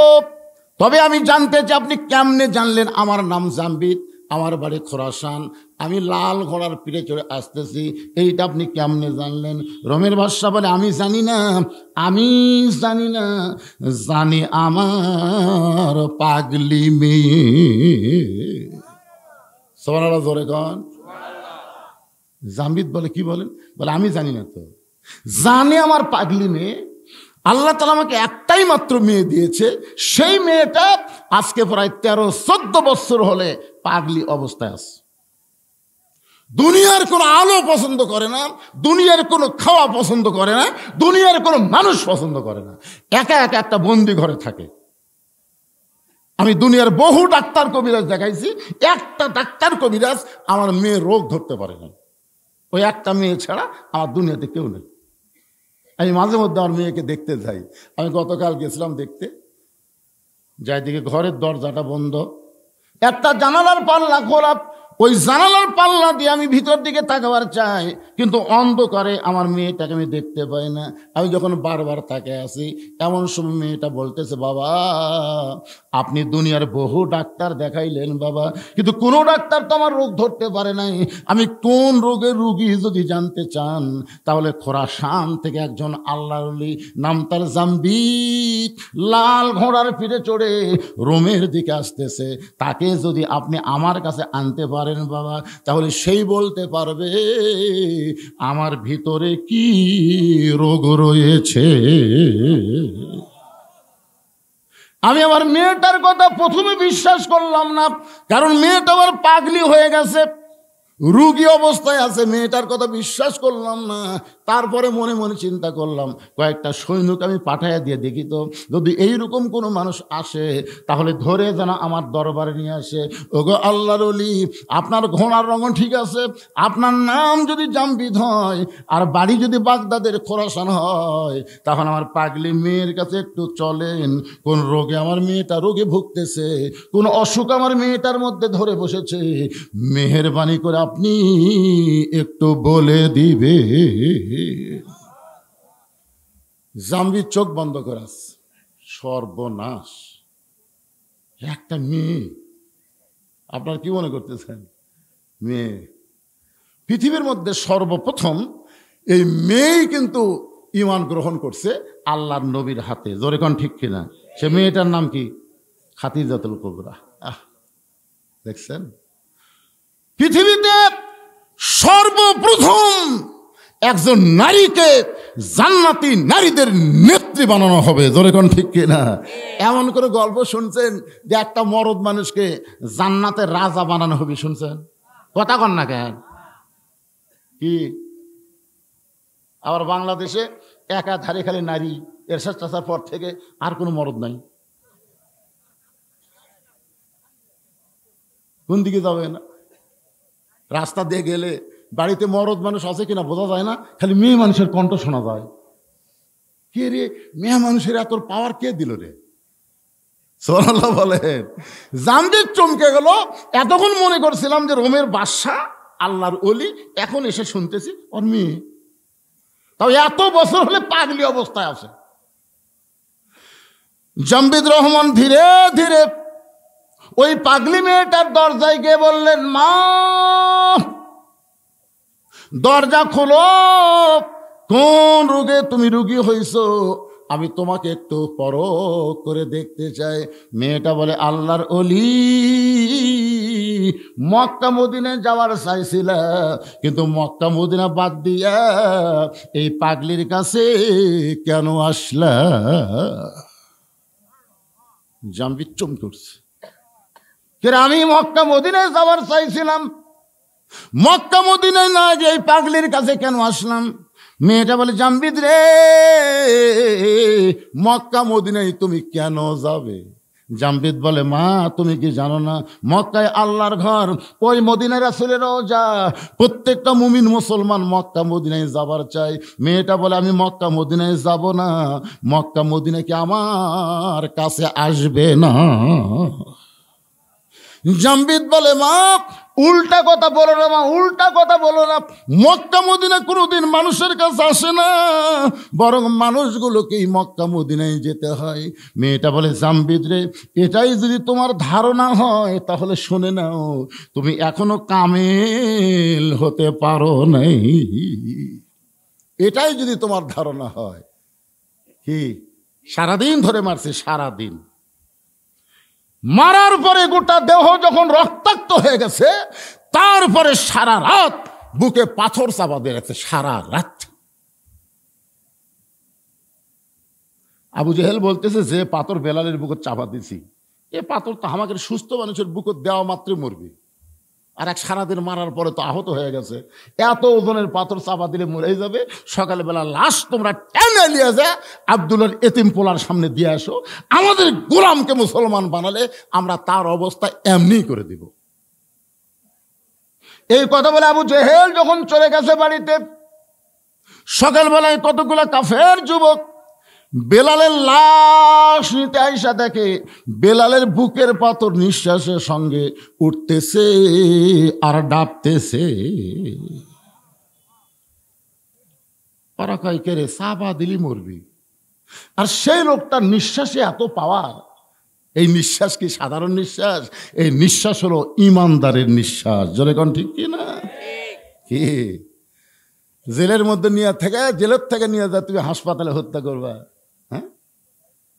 তবে আমি জানতে চাই আপনি কেমনে জানলেন আমার নাম জামবিদ, আমার বাড়ি খোরাসান, আমি লাল ঘোড়ার পিঠে চড়ে আসতেছি, এইটা আপনি কেমনে জানলেন? রোমের বাদশা বলে, আমি জানি না, জানি আমার পাগলি মেয়ে। সুবহানাল্লাহ, জোরে কন। জামবিদ বলে, কি বলেন? বলে, আমি জানি না তো, জানে আমার পাগলি মেয়ে, আল্লাহ তাআলা আমাকে একটাই মাত্র মেয়ে দিয়েছে, সেই মেয়েটা আজকে প্রায় 13-14 বছর হলে পাগলি অবস্থায় আছে। দুনিয়ার কোনো আলো পছন্দ করে না, দুনিয়ার কোনো খাওয়া পছন্দ করে না, দুনিয়ার কোনো মানুষ পছন্দ করে না, একা একা একটা বন্দি ঘরে থাকে। আমি দুনিয়ার বহু ডাক্তার কবিরাজ দেখাইছি, একটা ডাক্তার কবিরাজ আমার মেয়ে রোগ ধরতে পারে না। ওই একটা মেয়ে ছাড়া আমার দুনিয়াতে কেউ নেই। আমি মাঝে মধ্যে আমার মেয়েকে দেখতে যাই। আমি গতকাল গেছিলাম দেখতে, যাই দিকে ঘরের দরজাটা বন্ধ, একটা জানালার পাল্লা খোলা, ওই জানালার পাল্লা দিয়ে আমি ভিতর দিকে তাকাবার চাই, কিন্তু অন্ধকারে আমার মেয়েটাকে আমি দেখতে পাই না। আমি যখন বারবার তাকিয়ে আছি, এমন সময় মেয়েটা বলতেছে, বাবা আপনি দুনিয়ার বহু ডাক্তার দেখাইলেন বাবা, কিন্তু কোনো ডাক্তার তো আমার রোগ ধরতে পারে নাই। আমি কোন রোগের রুগী যদি জানতে চান, তাহলে খোরাসান থেকে একজন আল্লাহর ওলি, নাম তার জাম্বিত, লাল ঘোড়ার পিঠে চড়ে রোমের দিকে আসতেছে, তাকে যদি আপনি আমার কাছে আনতে পারেন বাবা, তাহলে সেই বলতে পারবে আমার ভিতরে কি রোগ রয়েছে। আমি আমার মেয়েটার কথা প্রথমে বিশ্বাস করলাম না, কারণ মেয়েটা আমার পাগলি হয়ে গেছে, রুগী অবস্থায় আছে, মেয়েটার কথা বিশ্বাস করলাম না। তারপরে মনে মনে চিন্তা করলাম, কয়েকটা সৈনিক আমি পাঠাইয়া দিয়ে দেখি তো, যদি এইরকম কোনো মানুষ আসে তাহলে ধরে যেন আমার দরবারে নিয়ে আসে। ওগো আল্লাহর ওলি, আপনার ঘোড়ার রঙ ঠিক আছে, আপনার নাম যদি জাম্বিদ হয় আর বাড়ি যদি বাগদাদের খোরাসান হয়, তখন আমার পাগলি মেয়ের কাছে একটু চলেন। কোন রোগে আমার মেয়েটা রোগে ভুগতেছে, কোন অসুখ আমার মেয়েটার মধ্যে ধরে বসেছে, মেহেরবানি করে আপনি একটু বলে দিবে। জাম্বির চোখ বন্ধ করে আছে। সর্বনাশ, একটা মেয়ে, আপনার কি মনে করতেছেন? মেয়ে পৃথিবীর মধ্যে সর্বপ্রথম এই মেয়েই কিন্তু ঈমান গ্রহণ করছে আল্লাহর নবীর হাতে। জোরে কোন ঠিক কিনা? সে মেয়েটার নাম কি? খাদিজাতুল কুবরা। দেখছেন, পৃথিবীতে সর্বপ্রথম একজন নারীকে জান্নাতি নারীদের নেত্রী বানানো হবে। জোরে কোন ঠিক কিনা? এমন করে গল্প শুনছেন যে একটা মরদ মানুষকে জান্নাতের রাজা বানানো হবে, শুনছেন? কথা কন না কেন? কি আবার বাংলাদেশে একাধারে খালি নারী, এরশাদ চাচার পর থেকে আর কোনো মরদ নাই। কোন দিকে যাবে না? রাস্তা দিয়ে গেলে বাড়িতে মরদ মানুষ আছে কিনা বোঝা যায় না, খালি মেয়ে মানুষের কণ্ঠ শোনা যায়। কে রে, মেয়ে মানুষের এত পাওয়ার কে দিল রে? সুবহানাল্লাহ বলেন। জামবিদ চমকে গেল। এতক্ষণ মনে করছিলাম যে রোমের বাদশাহ, আল্লাহর ওলি, এখন এসে শুনতেছি ওর মেয়ে। তাও এত বছর হলে পাগলি অবস্থায় আছে। জামবিদ রহমান ধীরে ধীরে ওই পাগলি মেয়েটার দরজায় গিয়ে বললেন, মা দরজা খোলো, কোন রোগে তুমি রুগী হইছো, আমি তোমাকে একটু পরখ করে দেখতে চাই। মেয়েটা বলে, আল্লাহর ওলি, মক্কা মদিনায় যাওয়ার চাইছিল, কিন্তু মক্কা মদিনা বাদ দিয়া এই পাগলির কাছে কেন আসলা? জামবিদ চমকে উঠছে। আমি মক্কা মদিনায় যাওয়ার চাইছিলাম, মক্কা মদিনায় না গিয়ে এই পাগলির কাছে কেন আসলাম? মেয়েটা বলে, জামবিদ রে, মক্কা মদিনায় তুমি কেন যাবে? জামবিদ বলে, মা তুমি কি জানো না, মক্কায় আল্লাহর ঘর, ওই মদিনায় রাসূলের রওজা, প্রত্যেকটা মুমিন মুসলমান মক্কা মদিনায় যাবার চাই। মেয়েটা বলে, আমি মক্কা মদিনায় যাব না, মক্কা মদিনা কি আমার কাছে আসবে না? জামবিদ বলে, মা উল্টা কথা বলো না, মা উল্টা কথা বলো না, মক্কা মদিনা কোনোদিন মানুষের কাছে আসে না, বরং মানুষগুলোকেই মক্কা মদিনায় যেতে হয়। মেয়েটা বলে, জামবিদ রে, এটাই যদি তোমার ধারণা হয় তাহলে শুনে নাও, তুমি এখনো কামেল হতে পারো নাই। এটাই যদি তোমার ধারণা হয়। কি সারাদিন ধরে মারছে, সারাদিন মারার পরে গোটা দেহ যখন রক্তাক্ত হয়ে গেছে, তারপরে সারা রাত বুকে পাথর চাপা দিয়ে রাখছে, সারা রাত। আবু জেহেল বলতেছে যে পাথর বেলালের বুকত চাপা দিছি, এ পাথর তো আমাকে সুস্থ মানুষের বুকত দেওয়া মাত্রই মরবে, আর এক সারাদিন মারার পরে তো আহত হয়ে গেছে, এত ওজনের পাথর চাপা দিলে মরে যাবে। সকালবেলা লাশ তোমরা টেনে নিয়ে যা আব্দুল্লাহর এতিম পোলার সামনে দিয়ে আসো, আমাদের গোলামকে মুসলমান বানালে আমরা তার অবস্থা এমনি করে দিব। এই কথা বলে আবু জেহেল যখন চলে গেছে বাড়িতে, সকালবেলায় কতগুলো কাফের যুবক বেলালের লাশ নিতে আইসা দেখে বেলালের বুকের পাথর নিঃশ্বাসের সঙ্গে উঠতেছে আর ডাবতেছে। ওরা কয় কে রে, চাপা দিলি মরবি। আর সেই লোকটার নিঃশ্বাসে এত পাওয়ার। এই নিঃশ্বাস কি সাধারণ নিঃশ্বাস? এই নিঃশ্বাস হলো ইমানদারের নিঃশ্বাস। জোরে কোন ঠিক কি না? কি জেলের মধ্যে নিয়ে থেকে, জেলের থেকে নিয়ে যা তুমি হাসপাতালে হত্যা করবা? হ্যাঁ,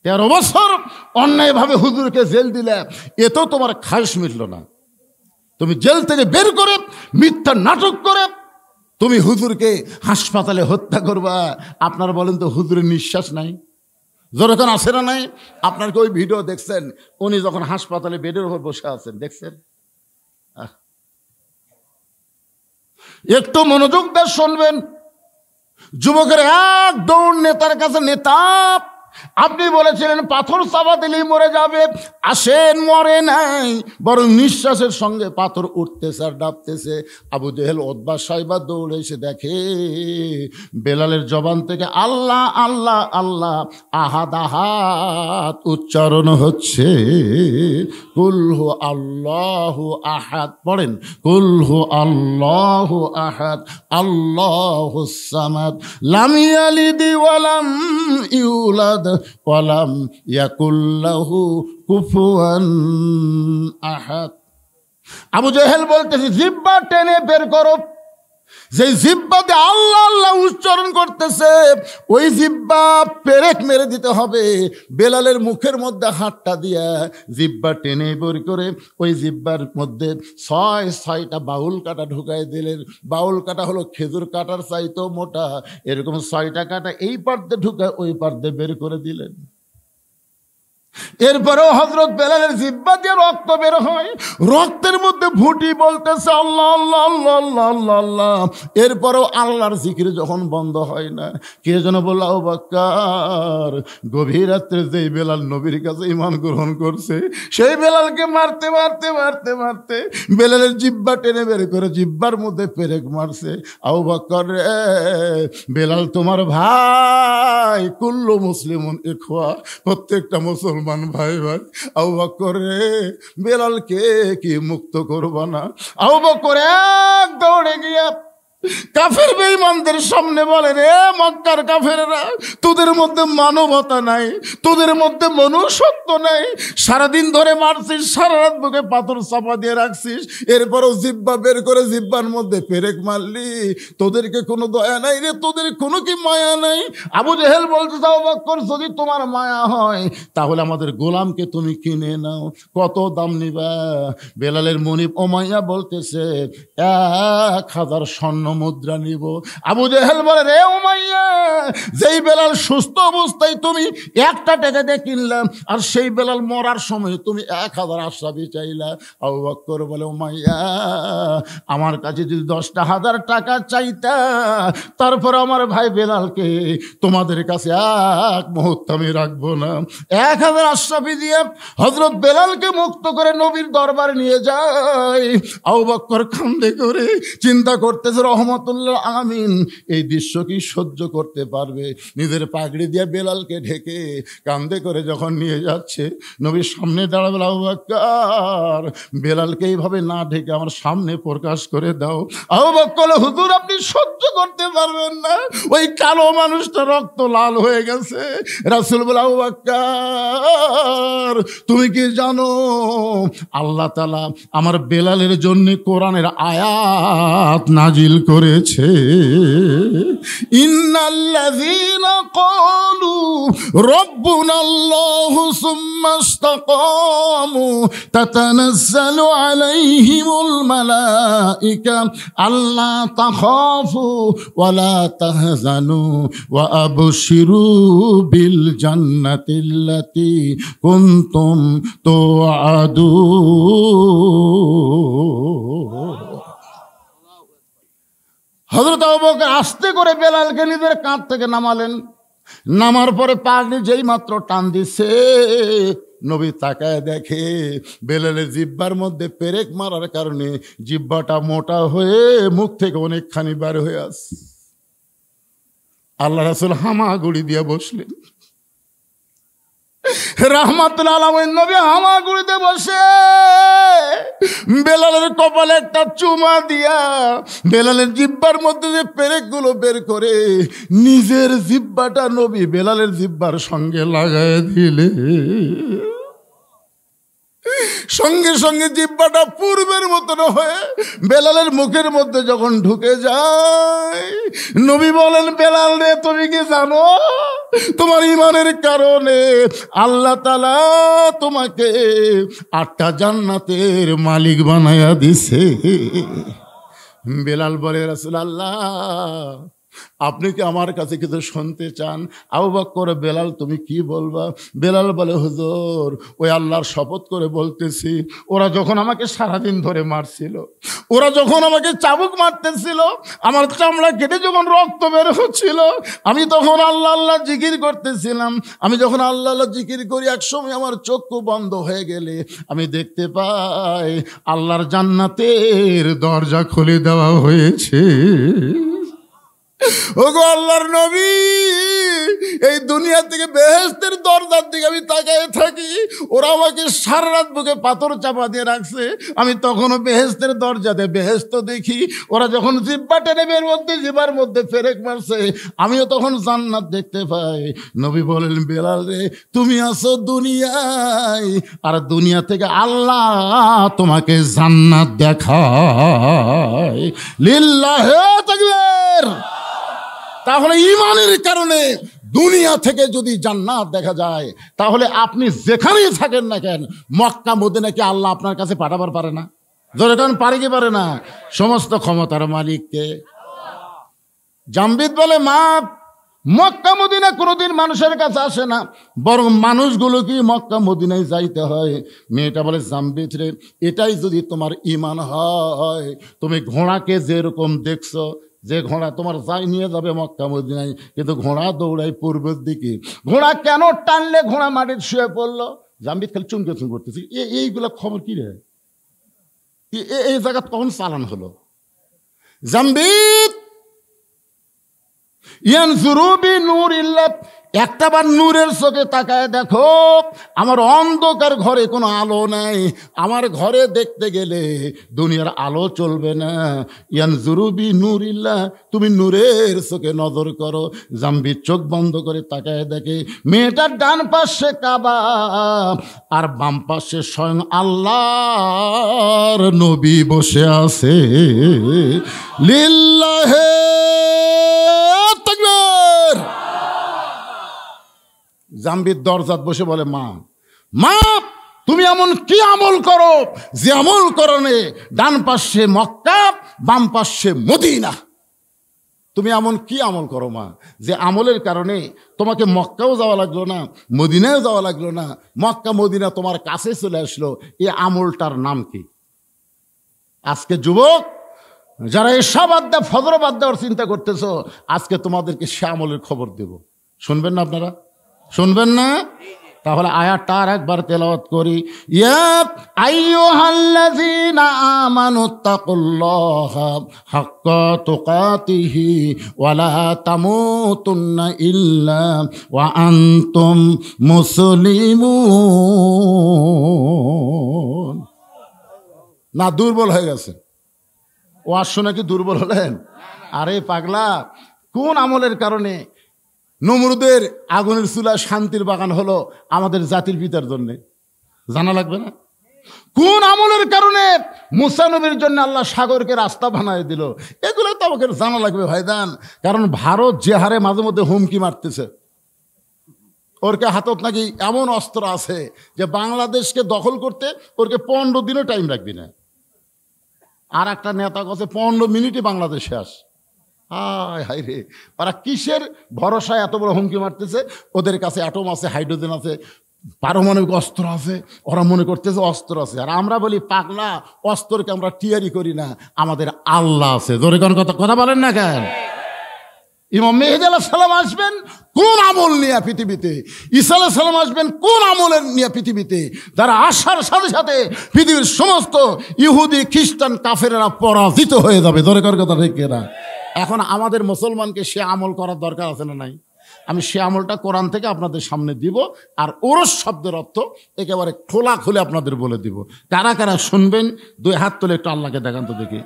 13 বছর অন্যায়ভাবে হুজুরকে জেল দিলে, এতেও তোমার খায়স মিটল না। তুমি জেল থেকে বের করে মিথ্যা নাটক করে তুমি হুজুরকে হাসপাতালে হত্যা করবা। আপনারা বলেন তো, হুজুরের নিঃশ্বাস নাই? যখন আসে না নাই? আপনার কি ওই ভিডিও দেখছেন উনি যখন হাসপাতালে বেডের উপর বসে আছেন? দেখছেন? একটু মনোযোগ দিয়ে শুনবেন। যুবকের এক দৌড় নেতার কাছে, নেতা আপনি বলেছিলেন পাথর চাপা দিলেই মরে যাবে, আসেন মরে নাই, বরং নিঃশ্বাসের সঙ্গে পাথর উঠতেছে আর ডাবতেছে। আবু জেহেল ওতবা সাইবা দৌড়ে এসে দেখে বেলালের জবান থেকে আল্লাহ আল্লাহ আল্লাহ আহাদ আহাদ উচ্চারণ হচ্ছে। কুলহু আল্লাহু আহাদ, পড়েন কুলহু আল্লাহু আহাদ আল্লাহুস সামাদ লাম ইয়ালিদ ওয়া লাম ইউলাদ ওয়া লাম ইয়াকুল লাহু কুফুয়ান আহাদ। আবু জেহেল বলতেছে জিহ্বা টেনে বের করো। যে জিহ্বাতে আল্লাহ আল্লাহ উচ্চারণ করতেছে, ওই জিহ্বা পেরেক মেরে দিতে হবে। বেলালের মুখের মধ্যে হাতটা দিয়া জিহ্বা টেনে বের করে ওই জিহ্বার মধ্যে 6টা বাউল কাটা ঢুকাই দিলেন। বাউল কাটা হলো খেজুর কাটার চাইতেও মোটা, এরকম 6টা কাটা এই পার্দে ঢুকায় ওই পার্দে বের করে দিলেন। এরপরেও হযরত বেলালের জিহ্বা দিয়ে রক্ত বের হয়, রক্তের মধ্যে ভুটি বলতেছে আল্লাহ আল্লাহ আল্লাহ আল্লাহ আল্লাহ আল্লাহ। এরপরেও আল্লাহর জিকির যখন বন্ধ হয় না, কে যেন বলল আবু বকর, গভীর রাত্রে যেই বেলাল নবীর কাছে ঈমান গ্রহণ করছে, সেই বেলালকে মারতে মারতে মারতে মারতে বেলালের জিহ্বা টেনে বের করে জিহ্বার মধ্যে পেরেক মারছে। আবু বকর রে, বেলাল তোমার ভাই, কুল্লু মুসলিমুন ইখওয়া, প্রত্যেকটা মুসলমান ভাই ভাই। আবু বকর রে, বেলালকে কি মুক্ত করবা না? আবু বকর এক দৌড়ে গিয়া কাফের বেঈমানদের সামনে বলে, রে মক্কার কাফেররা, তোদের মধ্যে মানবতা নাই, তোদের মধ্যে মনুষ্যত্ব নাই। সারাদিন ধরে মারছিস, সারা রাত বুকে পাথর চাপা দিয়ে রাখছিস, এরপরও জিহ্বা বের করে জিহ্বার মধ্যে পেরেক মারলি, তোদেরকে কোনো দয়া নাই রে, তোদের কোনো কি মায়া নাই? আবু জেহেল বলতে, আবু বকর যদি তোমার মায়া হয় তাহলে আমাদের গোলামকে তুমি কিনে নাও, কত দাম নিবা? বেলালের মনিব উমাইয়া বলতেছে 1000 স্বর্ণ মুদ্রা নিব। আবু জেহেল বলে, রে উমাইয়া, যেই বেলাল সুস্থ অবস্থায় তুমি 1টা টাকা দিয়ে কিনলাম, আর সেই বেলাল মরার সময় তুমি 1000 আশরাফি চাইলা। আবু বকর বলে, উমাইয়া, আমার কাছে যদি 10,000 টাকা চাইতা, তারপর আমার ভাই বেলালকে তোমাদের কাছে এক মুহূর্ত আমি রাখবো না। 1000 আশরাফি দিয়ে হযরত বেলালকে মুক্ত করে নবীর দরবারে নিয়ে যায়। আবু বকর কান্দে করে চিন্তা করতেছে, রহমতুল্লাহ আলামিন এই দৃশ্য কি সহ্য করতে পারবে? নিজের পাগড়ি দিয়ে বেলালকে ঢেকে কান্দে করে যখন নিয়ে যাচ্ছে, নবীর সামনে দাঁড়াবে, আবু বকর, বেলালকে এইভাবে না ঢেকে আমার সামনে প্রকাশ করে দাও। আবু বকর, হুজুর আপনি সহ্য করতে পারবেন না, ওই কালো মানুষটা রক্ত লাল হয়ে গেছে। রাসূল বলে, আবু বকর, তুমি কি জানো আল্লাহ তাআলা আমার বেলালের জন্য কোরআনের আয়াত নাজিল করেছে। ইন্নাল্লাযীনা ক্বালু রাব্বুনাল্লাহু সুম্মা ইসতাকামু তাতানাজ্জালু আলাইহিমুল মালাইকা আল্লা তাখাফু ওয়া লা তাহজানু ওয়া আবশিরু বিল জান্নাতিল্লাতী কুনতুম তুআদুন। হযরত আবু বকর আস্তে করে বেলালকে নিজের কাঁধ থেকে নামালেন। নামার পরে পাগড়ি যেই মাত্র টান দিছে, নবী তাকায় দেখে বেলালের জিহ্বার মধ্যে পেরেক মারার কারণে জিহ্বাটা মোটা হয়ে মুখ থেকে অনেকখানি বার হয়ে আসছে। আল্লাহ রাসূল হামাগুড়ি দিয়ে বসলেন। রাহমাতুল আলামিন নবী হামাগুড়িতে বসে বেলালের কপালে একটা চুমা দিয়া বেলালের জিহ্বার মধ্যে যে পেরেকগুলো বের করে নিজের জিহ্বাটা নবী বেলালের জিহ্বার সঙ্গে লাগায় দিলে সঙ্গে সঙ্গে জিহ্বাটা পূর্বের মতন হয়ে বেলালের মুখের মধ্যে যখন ঢুকে যায়, নবী বলেন, বেলাল রে, তুমি কি জানো তোমার ঈমানের কারণে আল্লাহ তাআলা তোমাকে 8টা জান্নাতের মালিক বানায়া দিছে। বেলাল বলে, রাসূলুল্লাহ আপনি কি আমার কাছে কিছু শুনতে চান? আবু বকর, বেলাল তুমি কি বলবা? বেলাল বলে, হুজুর ওই আল্লাহর শপথ করে বলতেছি, ওরা যখন আমাকে সারাদিন ধরে মারছিল, ওরা যখন আমাকে চাবুক মারতেছিল, আমার চামড়া কেটে যখন রক্ত বের হচ্ছিল, আমি তখন আল্লাহ আল্লাহ জিকির করতেছিলাম। আমি যখন আল্লাহ আল্লাহ জিকির করি, একসময় আমার চক্ষু বন্ধ হয়ে গেলে আমি দেখতে পাই আল্লাহর জান্নাতের দরজা খুলে দেওয়া হয়েছে। ওগো আল্লাহর নবী, এই দুনিয়া থেকে বেহেশতের দরজার দিকে আমি তাকায় থাকি, ওরা আমাকে সারা রাত বুকে পাথর চাপা দিয়ে রাখছে, আমি তখনও বেহেশতের দরজাতে বেহেশত দেখি। ওরা যখন জিহ্বা টেনে বের মধ্যে জিহ্বার মধ্যে পেরেক মারছে, আমিও তখন জান্নাত দেখতে পাই। নবী বলেন, বেলাল রে, তুমি আছো দুনিয়ায়, আর দুনিয়া থেকে আল্লাহ তোমাকে জান্নাত দেখায়। লিল্লাহি তাকবীর। তাহলে ঈমানের কারণে দুনিয়া থেকে যদি জান্নাত দেখা যায়, তাহলে আপনি যেখানেই থাকেন না কেন, মক্কা মদিনা কি আল্লাহ আপনার কাছে পাঠাবার পারে না? জোরে কারণ পারে কি পারে না? সমস্ত ক্ষমতার মালিককে। জামবিদ বলে, মা, মক্কা মদিনা কোনোদিন মানুষের কাছে আসে না, বরং মানুষগুলো কি মক্কা মদিনায় যাইতে হয়। মেয়েটা বলে, জামবিদ রে, এটাই যদি তোমার ঈমান হয়, তুমি ঘোড়াকে যেরকম দেখছো, যে ঘোড়া তোমার যাই নিয়ে যাবে মক্কা মদিনায়, কিন্তু ঘোড়া দৌড়ায় পূর্বের দিকে। ঘোড়া কেন টানলে ঘোড়া মাটির শুয়ে পড়লো? জামবিদ খালি চুমকে চুম করতেছি, এইগুলা খবর কি রে? এই জায়গা কখন চালান হলো? জামবিদ ইয়ানজুরু বিনূরিল্লাহ, একটাবার নূরের চোখে তাকায় দেখো, আমার অন্ধকার ঘরে কোনো আলো নাই। আমার ঘরে দেখতে গেলে দুনিয়ার আলো চলবে না। ইয়ানজুরু বিনূরিল্লাহ, তুমি নূরের চোখে নজর করো। জামবিদ চোখ বন্ধ করে তাকায় দেখে মেয়েটার ডান পাশে কাবা, আর বাম পাশে স্বয়ং আল্লাহর নবী বসে আছে। লিল্লাহি তাকবীর। জামবিদ দরজাত বসে বলে, মা, মা, তুমি এমন কি আমল করো যে আমল করনে ডান পাশে মক্কা, বাম পাশে মদিনা? তুমি এমন কি আমল করো মা, যে আমলের কারণে তোমাকে মক্কাও যাওয়া লাগলো না, মদিনাও যাওয়া লাগলো না, মক্কা মদিনা তোমার কাছে চলে আসলো? এই আমলটার নাম কি? আজকে যুবক যারা এসা বাদ দেয়, ফজর বাদ দেওয়ার চিন্তা করতেছো, আজকে তোমাদেরকে সে আমলের খবর দেব। শুনবেন না আপনারা? শুনবেন না? তাহলে আয়াতটা আর একবার তেলাওয়াত করি। ইয়া আইয়ুহাল্লাযীনা আমানুত্তাকুল্লাহা হাক্কা তুকাতিহি ওয়া লা তামুতুন্না ইল্লা ওয়া আনতুম মুসলিমুন। না, দুর্বল হয়ে গেছে ওয়াজ শুনে কি দুর্বল হলেন? আরে পাগলা, কোন আমলের কারণে নমরুদের আগুনের চুলায় শান্তির বাগান হলো আমাদের জাতির পিতার জন্যে? জানা লাগবে না? কোন আমলের কারণে মুসা নবীর জন্য আল্লাহ সাগরকে রাস্তা বানায় দিল? এগুলো তো আমাকে জানা লাগবে ভাইজান, কারণ ভারত যে হারে মাঝে মধ্যে হুমকি মারতেছে, ওরকে হাতত নাকি এমন অস্ত্র আছে যে বাংলাদেশকে দখল করতে ওরকে 15 দিনও টাইম রাখবি না। আর একটা নেতা কাছে 15 মিনিটই বাংলাদেশ শেষ। হায় হায় রে, ওরা কিসের ভরসায় এত বড় হুমকি মারতেছে? ওদের কাছে অ্যাটম আছে, হাইড্রোজেন আছে, পারমাণবিক অস্ত্র আছে, ওরা মনে করতেছে অস্ত্র আছে। আর আমরা বলি পাগলা, অস্ত্রকে আমরা টিয়ারি করি না, আমাদের আল্লাহ আছে। জোরে কোন কথা বলেন না কেন? ইমাম মেহেদী আলাইহিস সালাম আসবেন কোন আমল নিয়ে পৃথিবীতে? ঈসা আলাইহিস সালাম আসবেন কোন আমলের নিয়ে পৃথিবীতে? যারা আসার সাথে সাথে পৃথিবীর সমস্ত ইহুদি খ্রিস্টান কাফেরেরা পরাজিত হয়ে যাবে। জোরে কোন কথা ঠিক না? এখন আমাদের মুসলমানকে সে আমল করার দরকার আছে না নাই? আমি সে আমলটা কোরআন থেকে আপনাদের সামনে দিব, আর ওরস শব্দের অর্থ একেবারে খোলা খুলে আপনাদের বলে দিব। কারা কারা শুনবেন? 2 হাত তুলে একটু আল্লাহকে দেখান তো দেখি।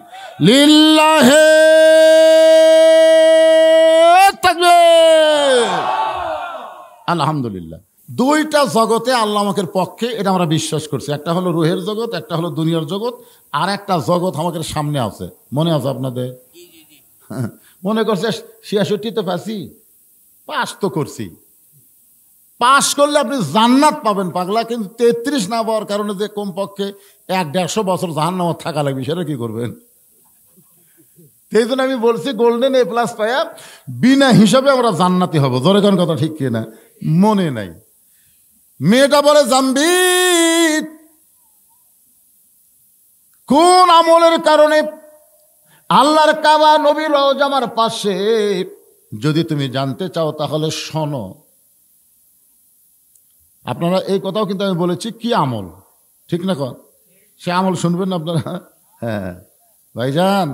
লিল্লাহে তাকবীর, আলহামদুলিল্লাহ। 2টা জগতে আল্লাহ আমাদের পক্ষে, এটা আমরা বিশ্বাস করছি। একটা হলো রুহের জগৎ, একটা হলো দুনিয়ার জগৎ, আর একটা জগৎ আমাদের সামনে আছে। মনে আছে আপনাদের? মনে করছে 66-তে পাস তো করছি। পাস করলে আপনি জান্নাত পাবেন পাগলা, কিন্তু 33 না পাওয়ার কারণে যে কমপক্ষে 100-150 বছর জাহান্নামে থাকা লাগবে, সেটা কি করবেন? সেই জন্য আমি বলছি গোল্ডেন A+ পায়া বিনা হিসাবে আমরা জান্নাতি হব। জোরে কোন কথা ঠিক কিনা? মনে নাই। মেয়েটা বলে জাম্বিত, কোন আমলের কারণে আল্লাহর কাবা নবীর রওজা আমার পাশে? যদি তুমি জানতে চাও তাহলে শোনো। আপনারা এই কথাও কিন্তু আমি বলেছি কি আমল, ঠিক না? কন সে আমল শুনবেন না আপনারা? হ্যাঁ ভাইজান,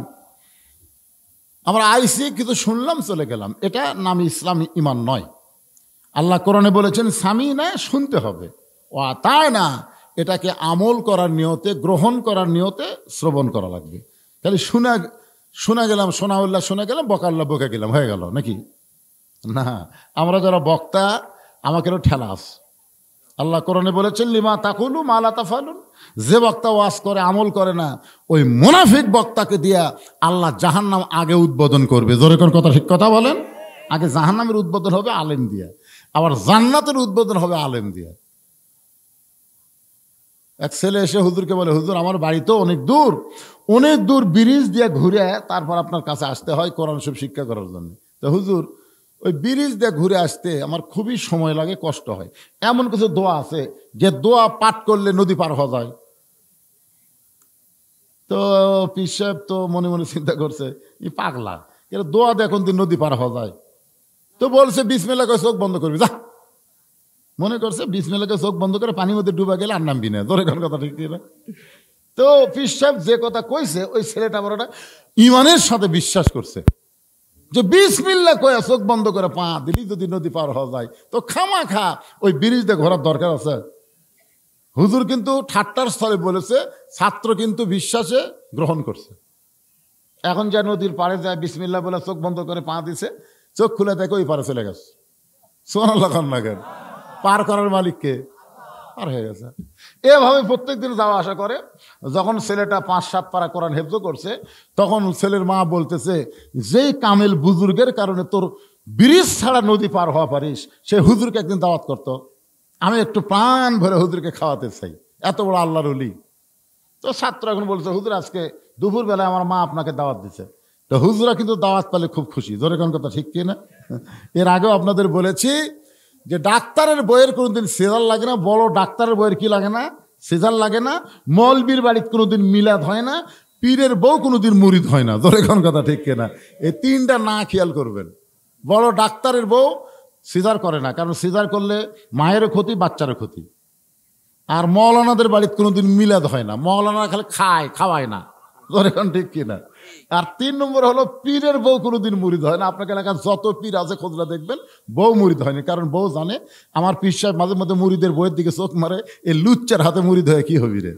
আমরা আইসি কিন্তু শুনলাম চলে গেলাম, এটা নাম ইসলামী ইমান নয়। আল্লাহ কোরআনে বলেছেন স্বামী না, শুনতে হবে। ও তাই না, এটাকে আমল করার নিয়তে, গ্রহণ করার নিয়তে শ্রবণ করা লাগবে। তাহলে শোনা গেলাম, শোনা উল্লাহ শোনা গেলাম, বকাল্লা বকে গেলাম, হয়ে গেল নাকি? না, আমরা যারা বক্তা আমাকেও ঠেলা আছে। আল্লাহ কোরআনে বলেছেন লিমা তাকুলু মা লা তাফালুন, যে বক্তা ওয়াজ করে আমল করে না, ওই মুনাফিক বক্তাকে দিয়া আল্লাহ জাহান্নাম আগে উদ্বোধন করবে। জোরে কোন কথা ঠিক কথা বলেন? আগে জাহান্নামের উদ্বোধন হবে আলেম দিয়া, আবার জান্নাতের উদ্বোধন হবে আলেম দিয়া। এক ছেলে এসে হুজুরকে বলে, হুজুর আমার বাড়ি তো অনেক দূর ব্রিজ দিয়ে ঘুরে তারপর আপনার কাছে আসতে হয় কোরআন শরীফ শিক্ষা করার জন্য। তো হুজুর ওই ব্রিজ দিয়ে ঘুরে আসতে আমার খুবই সময় লাগে, কষ্ট হয়। এমন কিছু দোয়া আছে যে দোয়া পাঠ করলে নদী পার হওয়া যায়? তো পীর সাহেব তো মনে মনে চিন্তা করছে, এই পাগলা, এর দোয়া দিয়ে এখন দিন নদী পার হওয়া যায়? তো বলছে বিসমিল্লাহ করে চোখ বন্ধ করবি যা। মনে করছে বিসমিল্লাহ করে চোখ বন্ধ করে পানির মধ্যে ডুবা গেলে আর নামবি না। ধরে কোন কথা ঠিক না? তো পীর সাহেব যে কথা কইছে, ওই ছেলেটা বড়টা ইমানের সাথে বিশ্বাস করছে যে বিসমিল্লাহ কয়ে চোখ বন্ধ করে পা দিলি যদি নদী পার হওয়া যায়, তো খামাখা ওই ব্রিজ দিয়ে ঘোরার দরকার আছে? হুজুর কিন্তু ঠাট্টার স্থলে বলেছে, ছাত্র কিন্তু বিশ্বাসে গ্রহণ করছে। এখন যে নদীর পাড়ে যায় বিসমিল্লাহ বলে চোখ বন্ধ করে পা দিছে, চোখ খুলে দেখে ওই পারে চলে গেছে। সুবহানাল্লাহ লাগেন, পার করার মালিককে পার হয়ে গেছে। এভাবে প্রত্যেকদিন যাওয়া আসা করে। যখন ছেলেটা 5-7 পারা কোরআন হেফজ করছে, তখন ছেলের মা বলতেছে, যেই কামেল বুজুর্গের কারণে তোর ব্রিজ ছাড়া নদী পার হওয়া পারিস, সে হুজুরকে একদিন দাওয়াত করতো। আমি একটু প্রাণ ভরে হুজুরকে খাওয়াতে চাই, এত বড় আল্লাহর ওলি। তো ছাত্র এখন বলছে, হুজুর আজকে দুপুরবেলায় আমার মা আপনাকে দাওয়াত দিছে। তো হুজুরা কিন্তু দাওয়াত পেলে খুব খুশি। ধরে কোন কথা ঠিক কিনা? এর আগেও আপনাদের বলেছি যে ডাক্তারের বইয়ের কোনোদিন সিজার লাগে না, বড় ডাক্তারের বইয়ের কি লাগে না? সিজার লাগে না। মৌলবীর বাড়িতে কোনোদিন মিলাদ হয় না, পীরের বউ কোনোদিন মুরিদ হয় না। ধরে কোন কথা ঠিক কিনা? এই 3টা না খেয়াল করবেন। বড় ডাক্তারের বউ সিজার করে না, কারণ সিজার করলে মায়েরও ক্ষতি, বাচ্চারও ক্ষতি। আর মৌলানাদের বাড়িতে কোনোদিন মিলাদ হয় না, মৌলানা খালি খাওয়ায় না। ধরে কোন ঠিক কিনা? আর 3 নম্বর হলো পীরের বউ কোনোদিন মুরিদ হয় না। আপনাকে এলাকার যত পীর আছে খোঁজলা দেখবেন, বউ মুরিদ হয়নি, কারণ বউ জানে আমার পীর সাহেব মাঝে মধ্যে মুরিদের বইয়ের দিকে চোখ মারে, এই লুচ্চার হাতে মুরিদ হয়ে কি হবি রে।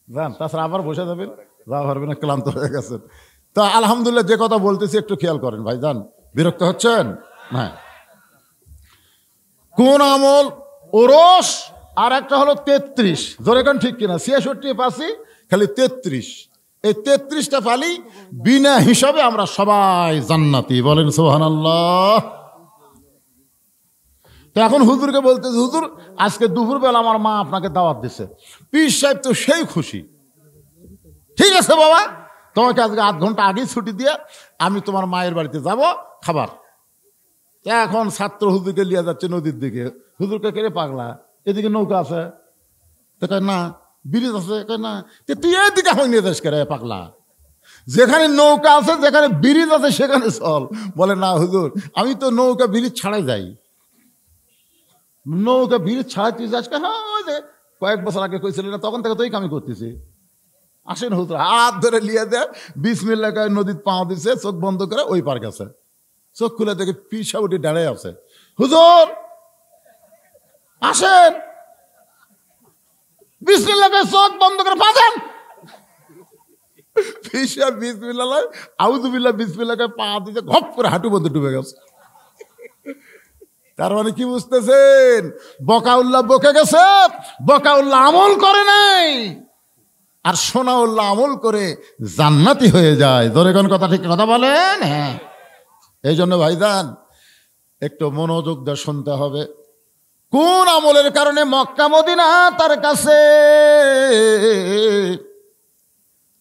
জান, তাছাড়া আবার বসে যাবেন, যা পারবেন না, ক্লান্ত হয়ে গেছেন। তো আলহামদুলিল্লাহ, যে কথা বলতেছি একটু খেয়াল করেন ভাই। জান, বিরক্ত হচ্ছেন? হ্যাঁ, কোন আমল ওরস আর একটা হলো 33, জোরে কোন ঠিক কিনা? 66 পাসি খালি 33। এই 33টা পালি বিনা হিসাবে আমরা সবাই জান্নাতি, বলেন সুবহানাল্লাহ। তো এখন হুজুরকে বলতেছে, হুজুর আজকে দুপুরবেলা আমার মা আপনাকে দাওয়াত দিছে। পীর সাহেব তো সেই খুশি, ঠিক আছে বাবা, তোমাকে আজকে আধ ঘন্টা আগেই ছুটি দিয়ে আমি তোমার মায়ের বাড়িতে যাব খাবার। এখন ছাত্র হুজুরকে লিয়ে যাচ্ছে নদীর দিকে। হুজুরকে কেড়ে পাগলা, এদিকে নৌকা আছে, তো কয় না। ব্রিজ আছে, কয় না। তুই এদিকে এখন নিয়ে যাস কেড়ে পাগলা, যেখানে নৌকা আছে যেখানে ব্রিজ আছে সেখানে চল। বলে না হুজুর, আমি তো নৌকা ব্রিজ ছাড়াই যাই। নৌকা ব্রিজ ছাড়াই তুই যাস? হ্যাঁ, ওই যে কয়েক বছর আগে কইছিলি না, তখন থেকে তোই কামি করতেছি। আসেন হুজুর, হাত ধরে লিয়ে দেয়, বিসমিল্লাহ কয়ে নদীর পা দিছে, চোখ বন্ধ করে ওই পার গেছে। চোখ খুলে দেখে পীর সাহেব উঠে দাঁড়ায় আছে। হুজুর আসেন, বিসমিল্লাহ কয়ে চোখ বন্ধ করে পা দেন। পীর সাহেব বিসমিল্লাহ আউযুবিল্লাহ বিসমিল্লাহ কয়ে পা দিতে ঘপ করে হাঁটু মধ্যে ডুবে গেছে। তার মানে কি বুঝতেছেন? বকাউল্লাহ বকে গেছে, বকাউল্লাহ আমল করে নাই, আর সোনাউল্লাহ আমল করে জান্নাতি হয়ে যায়। ধরে কোন কথা, ঠিক কথা বলেন? হ্যাঁ, এই জন্য ভাইজান একটু মনোযোগ দিয়ে শুনতে হবে। কোন আমলের কারণে মক্কা মদিনা তার কাছে?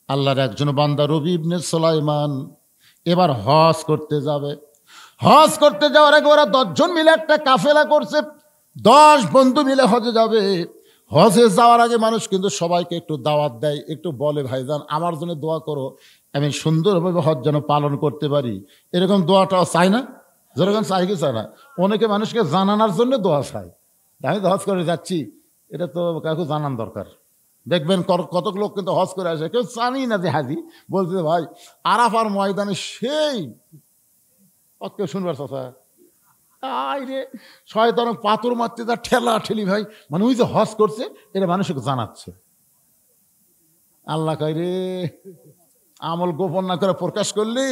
আল্লাহর একজন বান্দা রবি ইবনে সুলাইমান এবার হজ করতে যাবে। হজ করতে যাওয়ার আগে ওরা 10 জন মিলে একটা কাফেলা করছে, 10 বন্ধু মিলে হজে যাবে। হজে যাওয়ার আগে মানুষ কিন্তু সবাইকে একটু দাওয়াত দেয়, একটু বলে ভাইজান আমার জন্য দোয়া করো, আমি সুন্দরভাবে হজ যেন পালন করতে পারি। এরকম দোয়াটাও চাই না? যেরকম চাই কি চায় না? অনেকে মানুষকে জানানোর জন্য দোয়া চায়। আমি তো হজ করে যাচ্ছি, এটা তো কাউকে জানান দরকার। দেখবেন কত লোক কিন্তু হজ করে আসে, কেউ জানি না যে হাজি বলতে ভাই আরাফার ময়দানে সেই কেউ শুনবার কথা রে শয়তান পাথর মারতে তার ঠেলা ঠেলি ভাই, মানে ওই যে হজ করছে এটা মানুষকে জানাচ্ছে। আল্লাহ কয় রে আমল গোপন না করে প্রকাশ করলি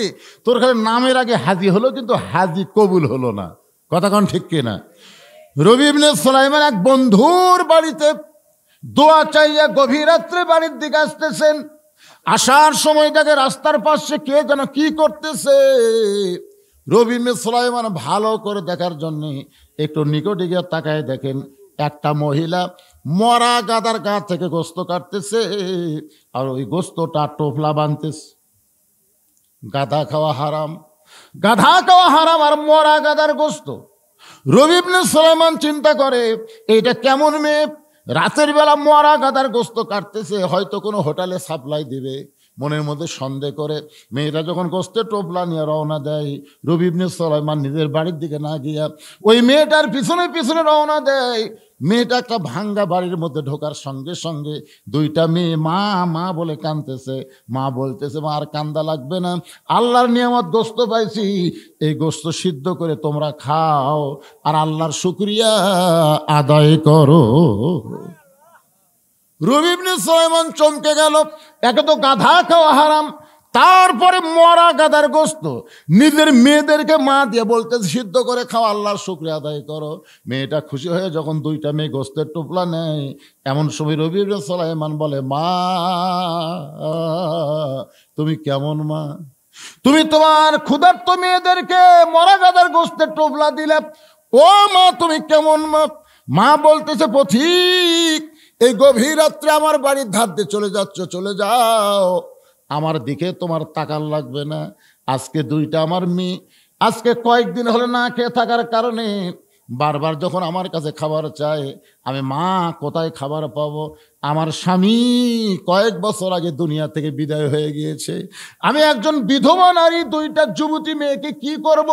তোর খালি নামের আগে হাজি হলো, কিন্তু হাজি কবুল হলো না। কথা কোন ঠিক কিনা? রবি ইবনে সুলাইমান এক বন্ধুর বাড়িতে দোয়া চাইয়া গভীর রাত্রে বাড়ির দিকে আসতেছেন। আসার সময় দেখে রাস্তার পাশে কে যেন কি করতেছে। রবি ইবনে সুলাইমান ভালো করে দেখার জন্য একটু নিকটে গিয়ে তাকায় দেখেন একটা মহিলা মরা গাদার গা থেকে গোস্ত কাটতেছে, আর ওই গোস্তটা টোপলা বাঁধতেছে। গাধা খাওয়া হারাম, গাধা খাওয়া হারাম, আর মরা গাদার গোস্ত। রবি ইবনে সুলাইমান চিন্তা করে এইটা কেমন মেয়ে, রাতের বেলা মরা গাদার গোস্ত কাটতেছে, হয়তো কোনো হোটেলে সাপ্লাই দিবে। মনের মধ্যে সন্দেহ করে মেয়েরা যখন গোস্তের টোপলা নিয়ে রওনা দেয়, রবি ইবনে সুলাইমান নিজের বাড়ির দিকে না গিয়া ওই মেয়েটার পিছনে পিছনে রওনা দেয়। মেয়েটা একটা ভাঙ্গা বাড়ির মধ্যে ঢোকার সঙ্গে সঙ্গে 2টা মেয়ে মা মা বলে কাঁদতেছে। মা বলতেছে মা আর কান্দা লাগবে না, আল্লাহর নিয়ামত গোস্ত পাইছি, এই গোস্ত সিদ্ধ করে তোমরা খাও আর আল্লাহর শুকরিয়া আদায় করো। রবি ইবনে সুলাইমান চমকে গেল, একে তো গাধা খাওয়া হারাম, তারপরে মরা গাধার গোস্ত। নিজের মেয়েদেরকে মা দিয়ে বলতেছে সিদ্ধ করে খাও, আল্লাহর শুকরিয়া আদায় করো। মেয়েটা খুশি হয়ে যখন 2টা মেয়ে গোস্তের টোপলা নেয়, এমন সময় রবি ইবনে সুলাইমান বলে মা তুমি কেমন মা, তুমি তোমার ক্ষুধার্ত মেয়েদেরকে মরা গাধার গোস্তের টোপলা দিলে, ও মা তুমি কেমন মা? মা বলতেছে পথিক এই গভীর রাত্রে আমার বাড়ির ধার দিয়ে চলে যাচ্ছ, চলে যাও, আমার দিকে তোমার তাকার লাগবে না। আজকে 2টা আমার মেয়ে আজকে কয়েকদিন হলে না খেয়ে থাকার কারণে বারবার যখন আমার কাছে খাবার চায়, আমি মা কোথায় খাবার পাবো? আমার স্বামী কয়েক বছর আগে দুনিয়া থেকে বিদায় হয়ে গিয়েছে, আমি একজন বিধবা নারী, 2টা যুবতী মেয়েকে কি করব?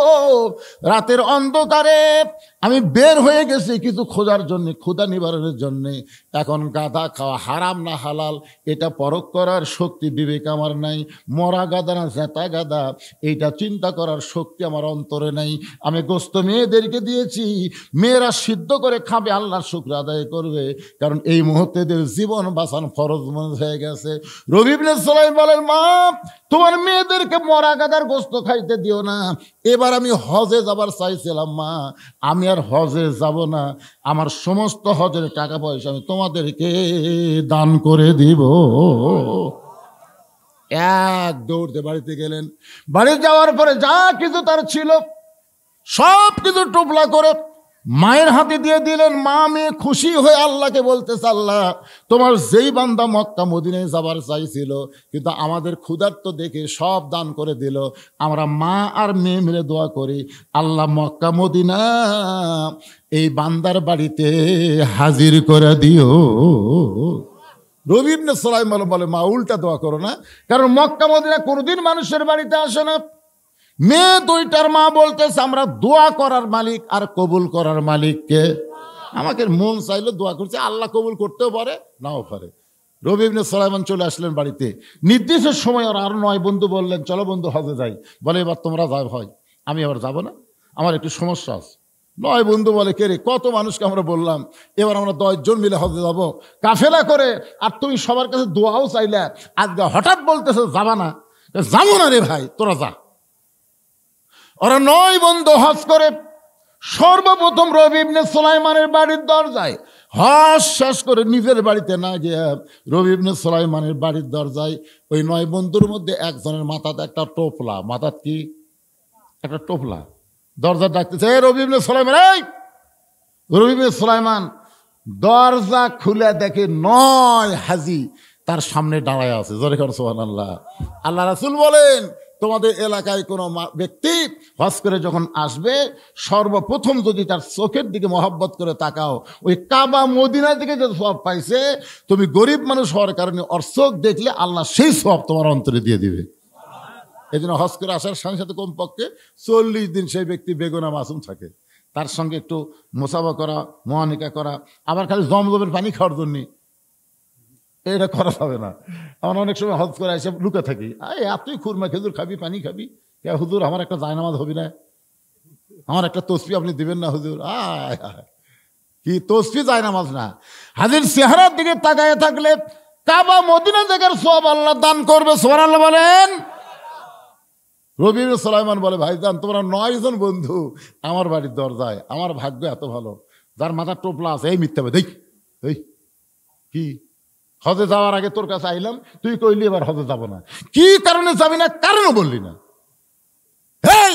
রাতের অন্ধকারে আমি বের হয়ে গেছি কিছু খোঁজার জন্য, ক্ষুধা নিবারণের জন্য। এখন গাধা খাওয়া হারাম না হালাল এটা পরখ করার শক্তি বিবেক আমার নাই। মরা গাধা না জেতা গাধা এইটা চিন্তা করার শক্তি আমার অন্তরে নাই। আমি গোস্ত মেয়েদেরকে দিয়েছি, মেয়েরা সিদ্ধ করে খাবে, আল্লাহর শুকর আদায় করবে, কারণ এই মুহূর্তে এদের জীবন বাঁচানো ফরজ মনে হয়ে গেছে। রবি ইবনে সুলাইম বলেন, মা তোমার মেয়েদেরকে মরা গাদার গোস্ত খাইতে দিও না, এবার আমি হজে যাবার চাইছিলাম মা, আমি আর হজে যাব না, আমার সমস্ত হজের টাকা পয়সা আমি তোমাদেরকে দান করে দিব। এক দৌড়তে বাড়িতে গেলেন। বাড়ি যাওয়ার পরে যা কিছু তার ছিল সব কিছু টুপলা করে মায়ের হাতে দিয়ে দিলেন। মা মেয়ে খুশি হয়ে আল্লাহকে বলতেছে, আল্লাহ তোমার যেই বান্দা মক্কা মদিনায় যাবার চাইছিল কিন্তু আমাদের ক্ষুধার্ত দেখে সব দান করে দিল, আমরা মা আর মেয়ে মিলে দোয়া করি, আল্লাহ মক্কা মদিনা এই বান্দার বাড়িতে হাজির করে দিও। রবি ইবনে সুলাইম বলে, মা উল্টা দোয়া করো না, কারণ মক্কা মদিনা কোনোদিন মানুষের বাড়িতে আসে না। মেয়ে দুইটার মা বলতেছে, আমরা দোয়া করার মালিক আর কবুল করার মালিককে। আমাকে মন চাইলে দোয়া করছে, আল্লাহ কবুল করতেও পারে নাও পারে। রবি ইবনে সুলাইমান চলে আসলেন বাড়িতে। নির্দিষ্ট সময় ওর আরো 9 বন্ধু বললেন, চলো বন্ধু হজে যাই। বলে, এবার তোমরা যাও ভাই, আমি এবার যাব না, আমার একটু সমস্যা আছে। 9 বন্ধু বলে, কে রে, কত মানুষকে আমরা বললাম এবার আমরা 10 জন মিলে হজে যাব কাফেলা করে, আর তুমি সবার কাছে দোয়াও চাইলে, আজকে হঠাৎ বলতেছে যাবা না। যাবো না রে ভাই, তোরা যা। ওরা 9 বন্ধু হজ করে সর্বপ্রথম রবি ইবনে সুলাইমানের বাড়ির দরজায়, হজ শেষ করে নিজের বাড়িতে না গিয়ে রবি ইবনে সুলাইমানের বাড়ির দরজায় ওই 9 বন্ধুর মধ্যে একজনের মাথাতে একটা টোপলা, মাথাত কি একটা টোপলা, দরজা ডাকতেছে, রবি ইবনে সুলাইমান, এই রবি ইবনে সুলাইমান দরজা খুলে দেখে 9 হাজি তার সামনে দাঁড়ায় আছে। জোরে করে সুবহানাল্লাহ। আল্লাহ রাসূল বলেন, তোমাদের এলাকায় কোনো ব্যক্তি হজ করে যখন আসবে সর্বপ্রথম যদি তার চোখের দিকে মহব্বত করে তাকাও, ওই কাবা মদিনার দিকে যে সওয়াব পাইছে, তুমি গরিব মানুষ হওয়ার কারণে ওর চোখ দেখলে আল্লাহ সেই সওয়াব তোমার অন্তরে দিয়ে দিবে। এই জন্য হজ করে আসার সাথে সাথে কমপক্ষে 40 দিন সেই ব্যক্তি বেগুনা মাসুম থাকে, তার সঙ্গে একটু মোসাফা করা, মুআনিকা করা। আবার খালি জমজমের পানি খাওয়ার জন্য এটা করা যাবে না। আমরা অনেক সময় হজ করে এসে লুকে থাকি, তুই খুরমা খেজুর খাবি, পানি খাবি, হুজুর আমার একটা জায়নামাজ হবি না, আমার একটা তসবি আপনি দিবেন না হুজুর। কি তসবি জায়নামাজ না, হাজির চেহারার দিকে তাকায় থাকলে কাবা মদিনা জায়গার সওয়াব আল্লাহ দান করবে। সুবহানাল্লাহ বলেন। রবি ইবনে সুলাইমান বলে, ভাইজান তোমরা 9 জন বন্ধু আমার বাড়ির দরজায়, আমার ভাগ্য এত ভালো, যার মাথার টোপলা আছে। এই মিথ্যা দেখ, এই কি হজে যাওয়ার আগে তোর কাছে আইলাম, তুই কইলি এবার হজে যাব না, কি কারণে যাবি না, কারণও বললি না। এই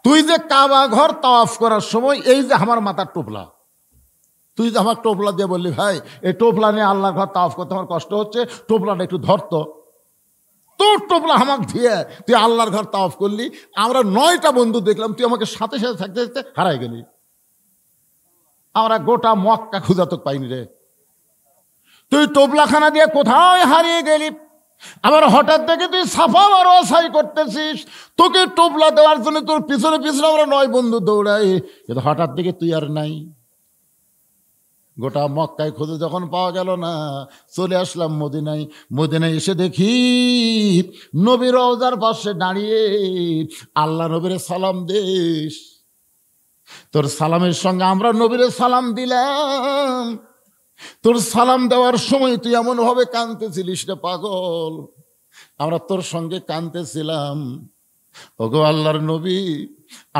তুই যে কাবা ঘর তাওয়াফ করার সময় এই যে আমার মাথার টোপলা, তুই যে আমার টোপলা দিয়ে বললি, ভাই এই টোপলা নিয়ে আল্লাহর ঘর তাওয়াফ করতে আমার কষ্ট হচ্ছে, টোপলাটা একটু ধরতো। তোর টোপলা আমাকে দিয়ে তুই আল্লাহর ঘর তাওয়াফ করলি, আমরা 9টা বন্ধু দেখলাম, তুই আমাকে সাথে সাথে থাকতে থাকতে হারাই গেলি। আমরা গোটা মক্কা খুঁজা তো পাইনি রে, তুই টোপলাখানা দিয়ে কোথায় হারিয়ে গেলি। আবার হঠাৎ দেখে তুই সাফা মারোয়া সাই করতেছিস, তোকে টোপলা দেওয়ার জন্য তোর পিছনে পিছনে আমরা 9 বন্ধু দৌড়াই, কিন্তু হঠাৎ দেখে তুই আর নাই। গোটা মক্কায় খুঁজে যখন পাওয়া গেল না, চলে আসলাম মদিনায়। মদিনায় এসে দেখি নবী রওজার পাশে দাঁড়িয়ে, আল্লাহ নবীরে সালাম দিস। তোর সালামের সঙ্গে আমরা নবীরে সালাম দিলাম। তোর সালাম দেওয়ার সময় তুই এমন ভাবে কাঁদতেছিলিস রে পাগল, আমরা তোর সঙ্গে কাঁদতেছিলাম। ওগো আল্লাহর নবী,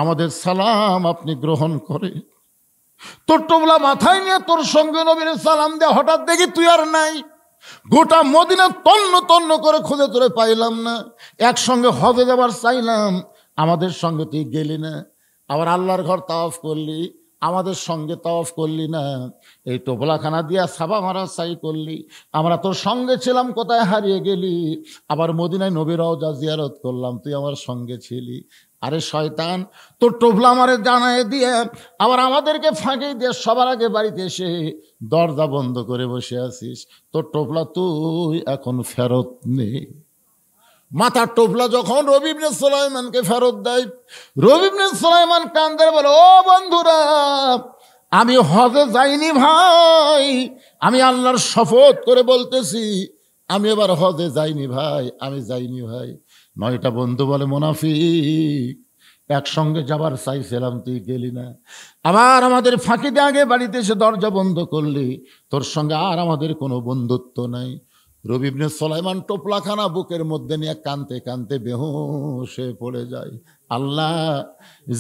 আমাদের সালাম আপনি গ্রহণ করে। তোর টোপলা মাথায় নিয়ে তোর সঙ্গে নবীর সালাম দেয়া, হঠাৎ দেখি তুই আর নাই। গোটা মদিনা তন্ন তন্ন করে খুঁজে তোরে পাইলাম না। একসঙ্গে হজে যাবার চাইলাম, আমাদের সঙ্গে তুই গেলি না। আবার আল্লাহর ঘর তাওয়াফ করলি, আমাদের সঙ্গে তাওয়াফ করলি না। এই টোপলাখানা দিয়া সাবা মারা চাই করলি, আমরা তোর সঙ্গে ছিলাম, কোথায় হারিয়ে গেলি। আবার মদিনায় নবী রওজা জিয়ারত করলাম, তুই আমার সঙ্গে ছিলি। আরে শয়তান, তোর টোপলা আমারে জানায় দিয়ে আবার আমাদেরকে ফাঁকি দিয়ে সবার আগে বাড়িতে এসে দরজা বন্ধ করে বসে আছিস। তোর টোপলা তুই এখন ফেরত নে। মাথার টোপলা যখন রবি ইবনে সুলাইমানকে ফেরত দেয়, রবি ইবনে সুলাইমান কান্দে বলে, ও বন্ধুরা, আমি হজে যাইনি ভাই, আমি আল্লাহর শপথ করে বলতেছি, আমি এবার হজে যাইনি ভাই, আমি যাইনি ভাই। 9টা বন্ধু বলে, মুনাফিক, একসঙ্গে যাবার চাইছিলাম, তুই গেলি না। আবার আমাদের ফাঁকি দিয়ে আগে বাড়িতে এসে দরজা বন্ধ করলি, তোর সঙ্গে আর আমাদের কোনো বন্ধুত্ব নাই। রবি ইবনে সুলাইমান টোপলাখানা বুকের মধ্যে নিয়ে কাঁদতে কাঁদতে বেহুশ হয়ে পড়ে যায়। আল্লাহ,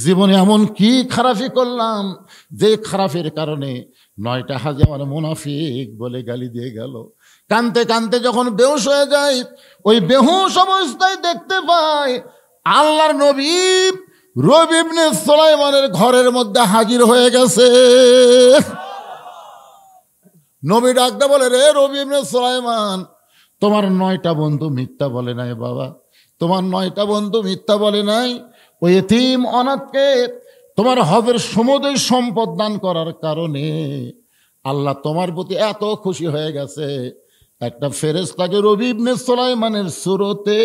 জীবনে এমন কি খারাপি করলাম যে খারাপের কারণে 9টা হাজি আমার মুনাফিক বলে গালি দিয়ে গেল। কাঁদতে কাঁদতে যখন বেহুশ হয়ে যায়, ওই বেহুশ অবস্থায় দেখতে পায় আল্লাহর নবী রবি ইবনে সুলাইমানের ঘরের মধ্যে হাজির হয়ে গেছে। নবী ডাকতে বলে, রে রবি ইবনে সুলাইমান, তোমার 9টা বন্ধু মিথ্যা বলে নাই বাবা, তোমার 9টা বন্ধু মিথ্যা বলে নাই। ওই এতিম অনাথকে তোমার হজের সমুদয় সম্পদ দান করার কারণে আল্লাহ তোমার প্রতি এত খুশি হয়ে গেছে, একটা ফেরেশতাকে রবি ইবনে সুলাইমানের সুরতে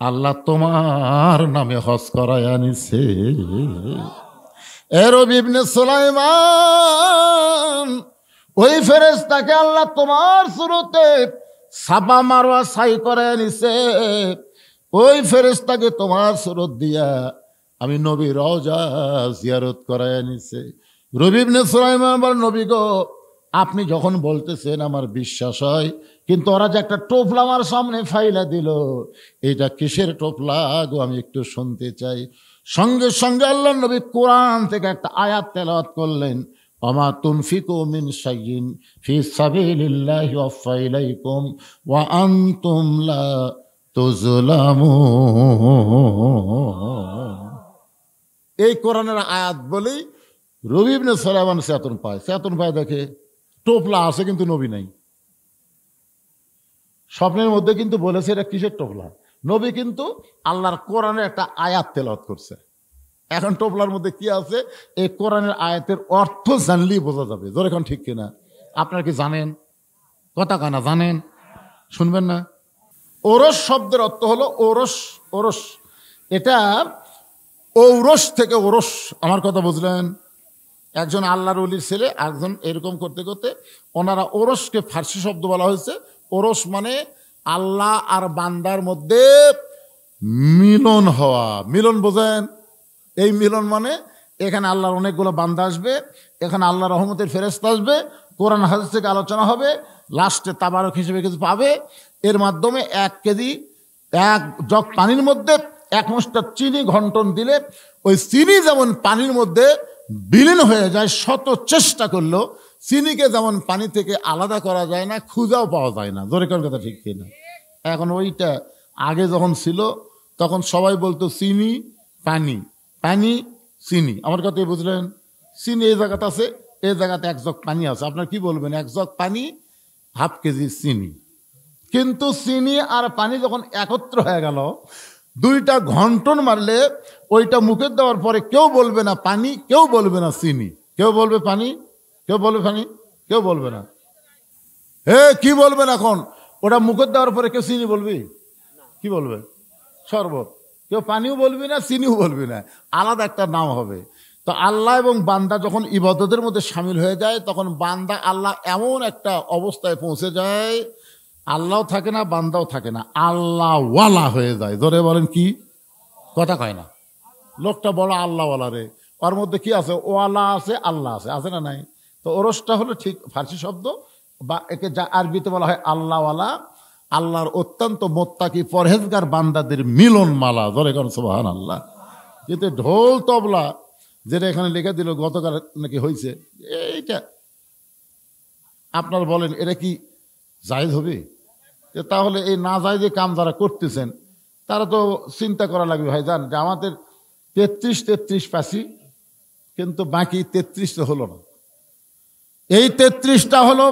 আল্লাহ তোমার নামে হজ করায় আনিছে। এ রবি ইবনে সুলাইমান, ওই ফেরেশতাকে আল্লাহ তোমার সুরতে সাফা মারওয়া সাই করে আনিছে। ওই ফেরেশতাকে তোমার সুরত দিয়া আমি নবী রওজা জিয়ারত করায় আনিছে। রবি ইবনে সুলাইমান বলে, নবী গো, আপনি যখন বলতেছেন আমার বিশ্বাস হয়, কিন্তু ওরা যে একটা টোপলা আমার সামনে ফাইলা দিল, এটা কিসের টোপলা গো, আমি একটু শুনতে চাই। সঙ্গে সঙ্গে আল্লাহর নবী কোরআন থেকে একটা আয়াত তেলাওয়াত করলেন, ওমা তুনফিকু মিন শাইইন ফি সাবিলিল্লাহি ইউওয়াফা ইলাইকুম ওয়া আনতুম লা তুজলামুন। এই কোরআনের আয়াত বলেই রবি ইবনে সুলাইমান চেতন পায়, দেখে টোপলা আছে কিন্তু নবী নাই। স্বপ্নের মধ্যে কিন্তু বলেছে এটা কিসের টোপলা, নবী কিন্তু আল্লাহর কোরআনের একটা আয়াত তেলাওয়াত করছে। এখন টোপলার মধ্যে কি আছে, এই কোরআনের আয়াতের অর্থ জানলেই বোঝা যাবে। জোরে এখন ঠিক কিনা? আপনারা কি জানেন? কথা কানা জানেন? শুনবেন না? ওরস শব্দের অর্থ হলো ওরস, এটা ঔরস থেকে ওরস। আমার কথা বুঝলেন? একজন আল্লাহর ওলির ছেলে একজন এরকম করতে করতে ওনারা ওরসকে ফার্সি শব্দ বলা হয়েছে। ওরস মানে আল্লাহ আর বান্দার মধ্যে মিলন হওয়া। মিলন বোঝেন? এই মিলন মানে এখানে আল্লাহর অনেকগুলো বান্দা আসবে, এখানে আল্লাহ রহমতের ফেরেশতা আসবে, কোরআন হাদিস থেকে আলোচনা হবে, লাস্টে তাবারক হিসেবে কিছু পাবে। এর মাধ্যমে 1 কেজি 1 জগ পানির মধ্যে 1 মুষ্টা চিনি ঘন্টন দিলে ওই চিনি যেমন পানির মধ্যে বিলীন হয়ে যায়, শত চেষ্টা করলেও চিনিকে যেমন পানি থেকে আলাদা করা যায় না, খুঁজাও পাওয়া যায় না। জোরে কোন কথা ঠিক কিনা? এখন ওইটা আগে যখন ছিল তখন সবাই বলতো চিনি পানি, পানি চিনি। আমার কথাই বুঝলেন? চিনি এই জায়গাতে আছে, এই জায়গাতে 1 জগ পানি আছে। আপনার কি বলবেন? 1 জগ পানি, 1/2 কেজি চিনি। কিন্তু চিনি আর পানি যখন একত্র হয়ে গেল, 2টা ঘন্টন মারলে ওইটা মুখে দেওয়ার পরে কেউ বলবে না পানি, কেউ বলবে না চিনি, কেউ বলবে পানি, কেউ বলবে পানি, কেউ বলবে না। কি বলবেন এখন? ওটা মুখে দেওয়ার পরে কেউ চিনি বলবি? কি বলবে? শরবত। কেউ পানিও বলবি না, চিনিও বলবি না, আলাদা একটা নাম হবে। তো আল্লাহ এবং বান্দা যখন ইবাদতের মধ্যে সামিল হয়ে যায়, তখন বান্দা আল্লাহ এমন একটা অবস্থায় পৌঁছে যায়, আল্লাহও থাকে না, বান্দাও থাকে না, আল্লাহ ওয়ালা হয়ে যায়। ধরে বলেন কি? কথা কয় না। লোকটা বড় আল্লাহ ওয়ালা রে, ওর মধ্যে কি আছে? ওয়ালা আছে, আল্লাহ আছে, আছে না নাই? তো ওরসটা হলো ঠিক ফার্সি শব্দ, বা একে যা আরবিতে বলা হয় আল্লাহওয়ালা, আল্লাহর অত্যন্ত মোত্তাকি পরহেজগার বান্দাদের মিলন মালা। ধরে কোন সুবহানাল্লাহ। কিন্তু ঢোল তবলা যেটা এখানে লিখে দিল গতকাল নাকি হয়েছে, এইটা আপনারা বলেন এটা কি জায়েজ হবে? তাহলে এই না জায়েজে কাম যারা করতেছেন তারা তো চিন্তা করা লাগবে ভাই, জান যে আমাদের 33 পাসি, কিন্তু বাকি 33 তো হলো না। এই 33টা হলো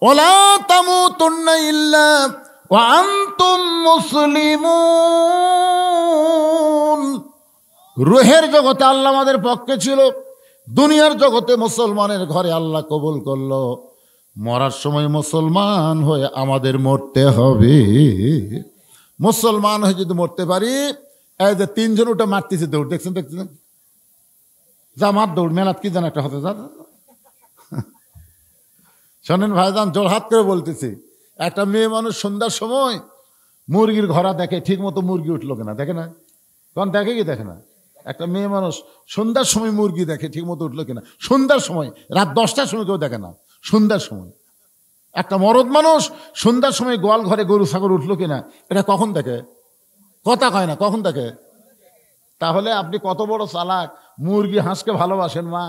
ওয়ালা তামুতুন্না ইল্লা ওয়া আনতুম মুসলিমুন। রুহের জগতে আল্লাহ আমাদের পক্ষে ছিল, দুনিয়ার জগতে মুসলমানের ঘরে আল্লাহ কবুল করলো। মরার সময় মুসলমান হয়ে আমাদের মরতে হবে। মুসলমান হয়ে যদি মরতে পারি, এই যে 3 জন ওটা মারতেছে দৌড়, দেখছেন? যা মার দৌড়, মেলাত কি জান একটা হতে যা। শোনেন ভাইজান, জোরহাত করে বলতেছি, একটা মেয়ে মানুষ সন্ধ্যার সময় মুরগির ঘোড়া দেখে, ঠিক মতো মুরগি উঠলো কিনা দেখে না, কারণ দেখে কি দেখে না? একটা মেয়ে মানুষ সন্ধ্যার সময় মুরগি দেখে ঠিক মতো উঠলো কিনা, সন্ধ্যার সময়, রাত 10টার সময় কেউ দেখে না, সন্ধ্যার সময়। একটা মরদ মানুষ সন্ধ্যার সময় গোয়াল ঘরে গরু ছাগল উঠলো কিনা এটা কখন দেখে? কথা কয় না, কখন দেখে? তাহলে আপনি কত বড় চালাক, মুরগি হাঁসকে ভালোবাসেন মা,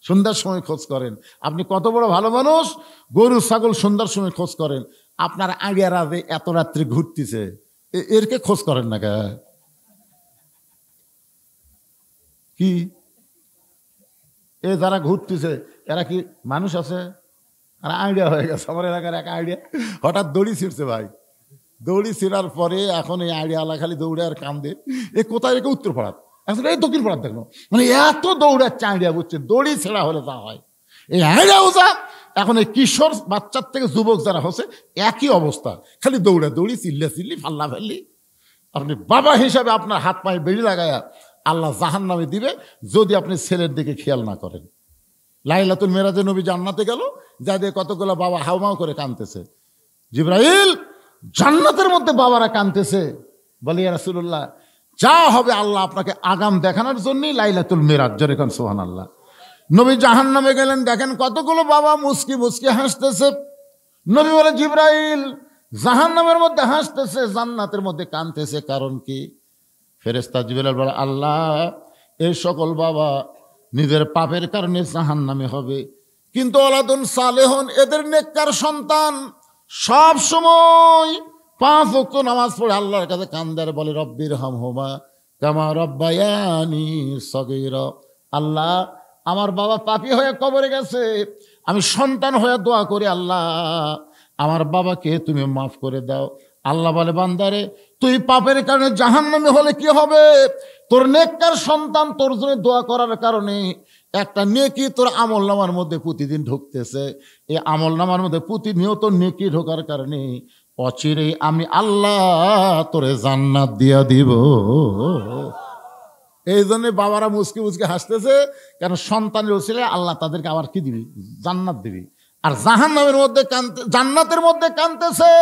সন্ধ্যার সময় খোঁজ করেন। আপনি কত বড় ভালো মানুষ, গরু ছাগল সন্ধ্যার সময় খোঁজ করেন। আপনার আগে রাতে এত রাত্রে ঘুরতেছে, এরকে খোঁজ করেন না কে? কি এ যারা ঘুরতেছে এরা কি মানুষ আছে? আর আইডিয়া হয়ে গেছে আমার এলাকার এক আইডিয়া, হঠাৎ দড়ি ছিঁড়ছে ভাই। দৌড়ি ছিঁড়ার পরে এখন এই আইডিয়ালা খালি দৌড়ে আর কান্দে, এ কোথায় রেখে উত্তর পাড়াত, এখন এই দক্ষিণ পাড়াত দেখলো, মানে এত দৌড়াচ্ছে আইডিয়া, বুঝছে দড়ি ছেঁড়া হলে তা হয়। এই আইডিয়া ওজা এখন এই কিশোর বাচ্চার থেকে যুবক যারা হচ্ছে একই অবস্থা, খালি দৌড়া দৌড়ি, চিল্লা চিল্লি, ফাল্লা ফাল্লি। আপনি বাবা হিসাবে আপনার হাত পায়ে বেড়ি লাগায়া আল্লাহ জাহান্নামে দিবে যদি আপনি ছেলের দিকে খেয়াল না করেন। লাইলাতুল মেরাজে নবী জান্নাতে গেল, যা দিয়ে কতগুলো বাবা হাউমাউ করে কাঁদতেছে। জিবরাইল, জান্নাতের মধ্যে বাবারা কাঁদতেছে, বলে ইয়া রাসূলুল্লাহ যা হবে আল্লাহ আপনাকে আগাম দেখানোর জন্যই লাইলাতুল মেরাজ, জোরে কোন সুবহানাল্লাহ। নবী জাহান্নামে গেলেন, দেখেন কতগুলো বাবা মুস্কি মুস্কি হাসতেছে। নবী বলে জিবরাইল জাহান্নামের মধ্যে হাসতেছে, জান্নাতের মধ্যে কাঁদতেছে, কারণ কি? ফেরেশতা জিবরাইল বলে আল্লাহ এই সকল বাবা নিজের পাপের কারণে জাহান্নামে হবে, কিন্তু ওলাদুন সালেহন, এদের নেককার সন্তান সব সময় 5 ওয়াক্ত নামাজ পড়ে আল্লাহর কাছে কান্দার, বলে রব্বির হামহুমা কামা রব্বায়ানি সগীরা। আল্লাহ আমার বাবা পাপী হয়ে কবরে গেছে, আমি সন্তান হয়ে দোয়া করি আল্লাহ আমার বাবাকে তুমি মাফ করে দাও। আল্লাহ বলে বান্দারে তুই পাপের কারণে জাহান্নামে হলে কি হবে? তোর নেককার সন্তান তোর জন্য দোয়া করার কারণে একটা নেকি তোর আমল নামার মধ্যে প্রতিদিন ঢুকতেছে। এই আমল নামার মধ্যে প্রতিনিয়ত নেকি ঢোকার কারণে অচিরেই আমি আল্লাহ তোরে জান্নাত দিয়া দিব। এই জন্য বাবারা মুসকি মুসকি হাসতেছে, কেন সন্তানের ওসিলে আল্লাহ তাদেরকে আবার কি দিবি? জান্নাত দিবি। আর জাহান্নামের মধ্যে জান্নাতের মধ্যে কাঁদতেছে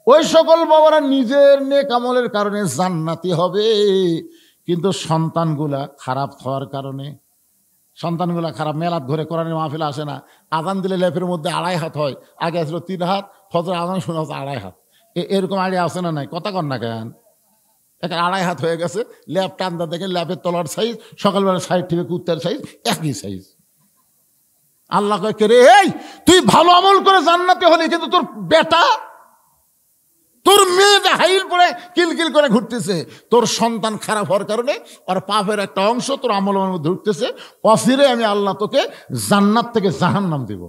ওই সকল বাবারা নিজের নেক আমলের কারণে জান্নাতি হবে, কিন্তু সন্তানগুলা খারাপ হওয়ার কারণে, সন্তানগুলা খারাপ। মেলাদ ঘরে কোরআনের মাহফিলে আসে না, আজান দিলে লেপের মধ্যে 2.5 হাত হয়, আগে আসলো 3 হাত, ফজর আজান শোনা হচ্ছে 2.5 হাত। এরকম আইডিয়া আছে না নাই? কথা কন না কেন? একটা 2.5 হাত হয়ে গেছে, ল্যাপ টান্দা দেখে ল্যাপের তলার সাইজ, সকালবেলা সাইড থেকে কুত্তার সাইজ একই সাইজ। আল্লাহ কয় কে রে, এই তুই ভালো আমল করে জান্নাতে হলি, কিন্তু তোর বেটা, তোর মেয়ে হাইল পরে কিলকিল করে ঘুরতেছে, তোর সন্তান খারাপ হওয়ার কারণে আর পাপের একটা অংশ তোর আমলের মধ্যে ঢুকতেছে, অফিরে আমি আল্লাহ তোকে জান্নাত থেকে জাহান্নাম দিব।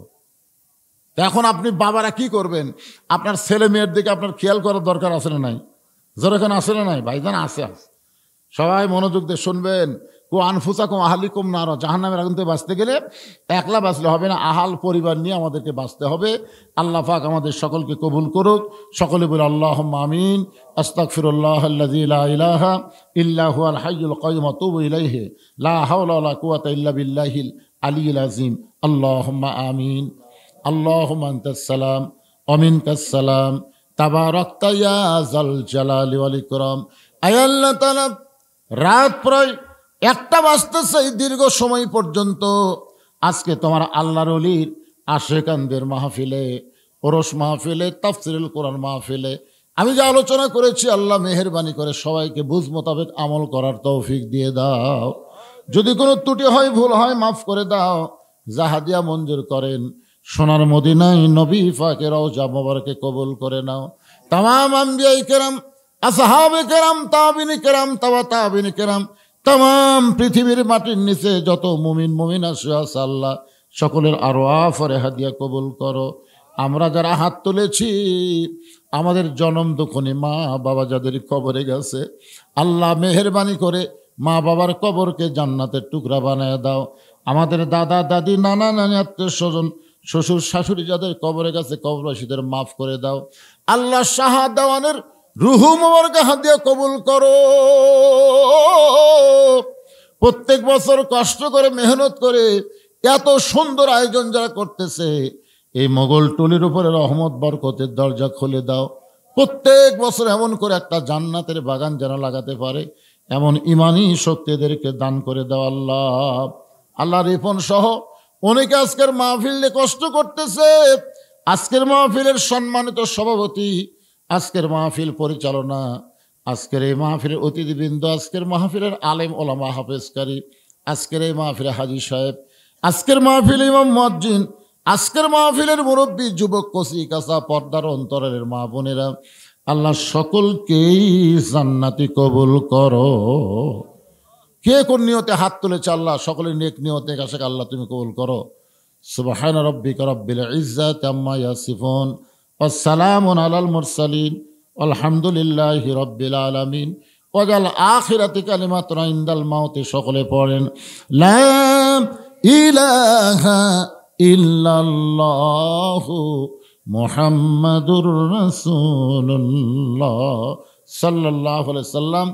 এখন আপনি বাবারা কি করবেন? আপনার ছেলে মেয়ের দিকে আপনার খেয়াল করার দরকার আছে না নাই? যেরকম আছে না নাই? ভাইজান আছে। সবাই মনোযোগ দিয়ে শুনবেন। কো আনফুসাকুম আহলিকুম নার, জাহান্নামের আগুন থেকে বাঁচতে গেলে একলা বাঁচলে হবে না, আহাল পরিবার নিয়ে আমাদেরকে বাঁচতে হবে। আল্লাহ পাক আমাদের সকলকে কবুল করুক। সকলে বলে আল্লাহুম্মা আমিন। আস্তাগফিরুল্লাহ আল্লাযী লা ইলাহা ইল্লা হুয়াল হাইয়ুল কাইয়্যুম ওয়া আতুবু ইলাইহি লা হাওলা ওয়া লা কুওয়াতা ইল্লা বিল্লাহিল আলিয়্যিল আযীম। আল্লাহুম্মা আমিন। আল্লাহুম্মা আনতাস সালাম ওয়া মিনকাস সালাম তাবারাকতা ইয়া যাল জালালি ওয়াল ইকরাম। আয় আল্লাহ তাআলা, রাত প্রায় 1টা বাজতেছে, দীর্ঘ সময় পর্যন্ত আজকে তোমার আল্লাহর ওলির আশেকানদের মাহফিলে, ওরস মাহফিলে, তাফসীরুল কোরআন মাহফিলে আমি যে আলোচনা করেছি, আল্লাহ মেহেরবানি করে সবাইকে বুঝ মোতাবেক আমল করার তৌফিক দিয়ে দাও। যদি কোনো ত্রুটি হয়, ভুল হয়, মাফ করে দাও। জাহাদিয়া মঞ্জুর করেন। সোনার মদিনায় নবী পাকের রওজা মোবারকে কবুল করে নাও। তামাম আম্বিয়ায়ে কেরাম, আসহাবে কেরাম, তাবিঈন কেরাম, তাবা তাবিঈন কেরাম, তাম পৃথিবীর মাটির নিচে যত মুমিন মুমিনা আছে আল্লাহ সকলের আরওয়াহ হাদিয়া কবুল করো। আমরা যারা হাত তুলেছি, আমাদের জনম দুঃখনী মা বাবা যাদের কবরে গেছে, আল্লাহ মেহেরবানি করে মা বাবার কবরকে জান্নাতের টুকরা বানায় দাও। আমাদের দাদা দাদি, নানা নানি, আত্মীয় স্বজন, শ্বশুর শাশুড়ি যাদের কবরে গেছে, কবরবাসীদের মাফ করে দাও। আল্লাহ শাহাদাওয়ানের রুহু মোবারকে হাদিয়া কবুল করো। প্রত্যেক বছর কষ্ট করে মেহনত করে এত সুন্দর আয়োজন যারা করতেছে, এই মোগল টুলির উপরে রহমত বরকতের দরজা খুলে দাও। প্রত্যেক বছর এমন করে একটা জান্নাতের বাগান যেন লাগাতে পারে, এমন ইমানি শক্তিদেরকে দান করে দাও আল্লাহ। আল্লাহ রিপন সহ অনেকে আজকের মাহফিলে কষ্ট করতেছে। আজকের মাহফিলের সম্মানিত সভাপতি, আজকের মাহফিল পরিচালনা, আজকের এই মাহফিলের অতিথিবৃন্দ, আজকের মাহফিলের আলেম ওলামা হাফেজকারী, আজকের এই মাহফিলে হাজী সাহেব, আজকের মাহফিল ইমাম মুয়াজ্জিন, আজকের মাহফিলের মুরব্বী, যুবক, কচি কাঁচা, পর্দার অন্তরের মা বোনেরা, আল্লাহ সকলকেই জান্নাতি কবুল করো। কে কোন নিয়তে হাত তুলেছে আল্লাহ সকলের নেক নিয়তে কাছে আল্লাহ তুমি কবুল করো। সুবহান রাব্বিকা রাব্বিল ইজ্জাতি আম্মা ইয়াসিফুন ওয়া সালামুন আলাল মুরসালিন আলহামদুলিল্লাহি রাব্বিল আলামিন। ওয়াজাল আখিরাতি কালিমাতুন ইনদাল মাউতি। সকলে পড়েন লা ইলাহা ইল্লাল্লাহু মুহাম্মাদুর রাসূলুল্লাহ সাল্লাল্লাহু আলাইহি সাল্লাম।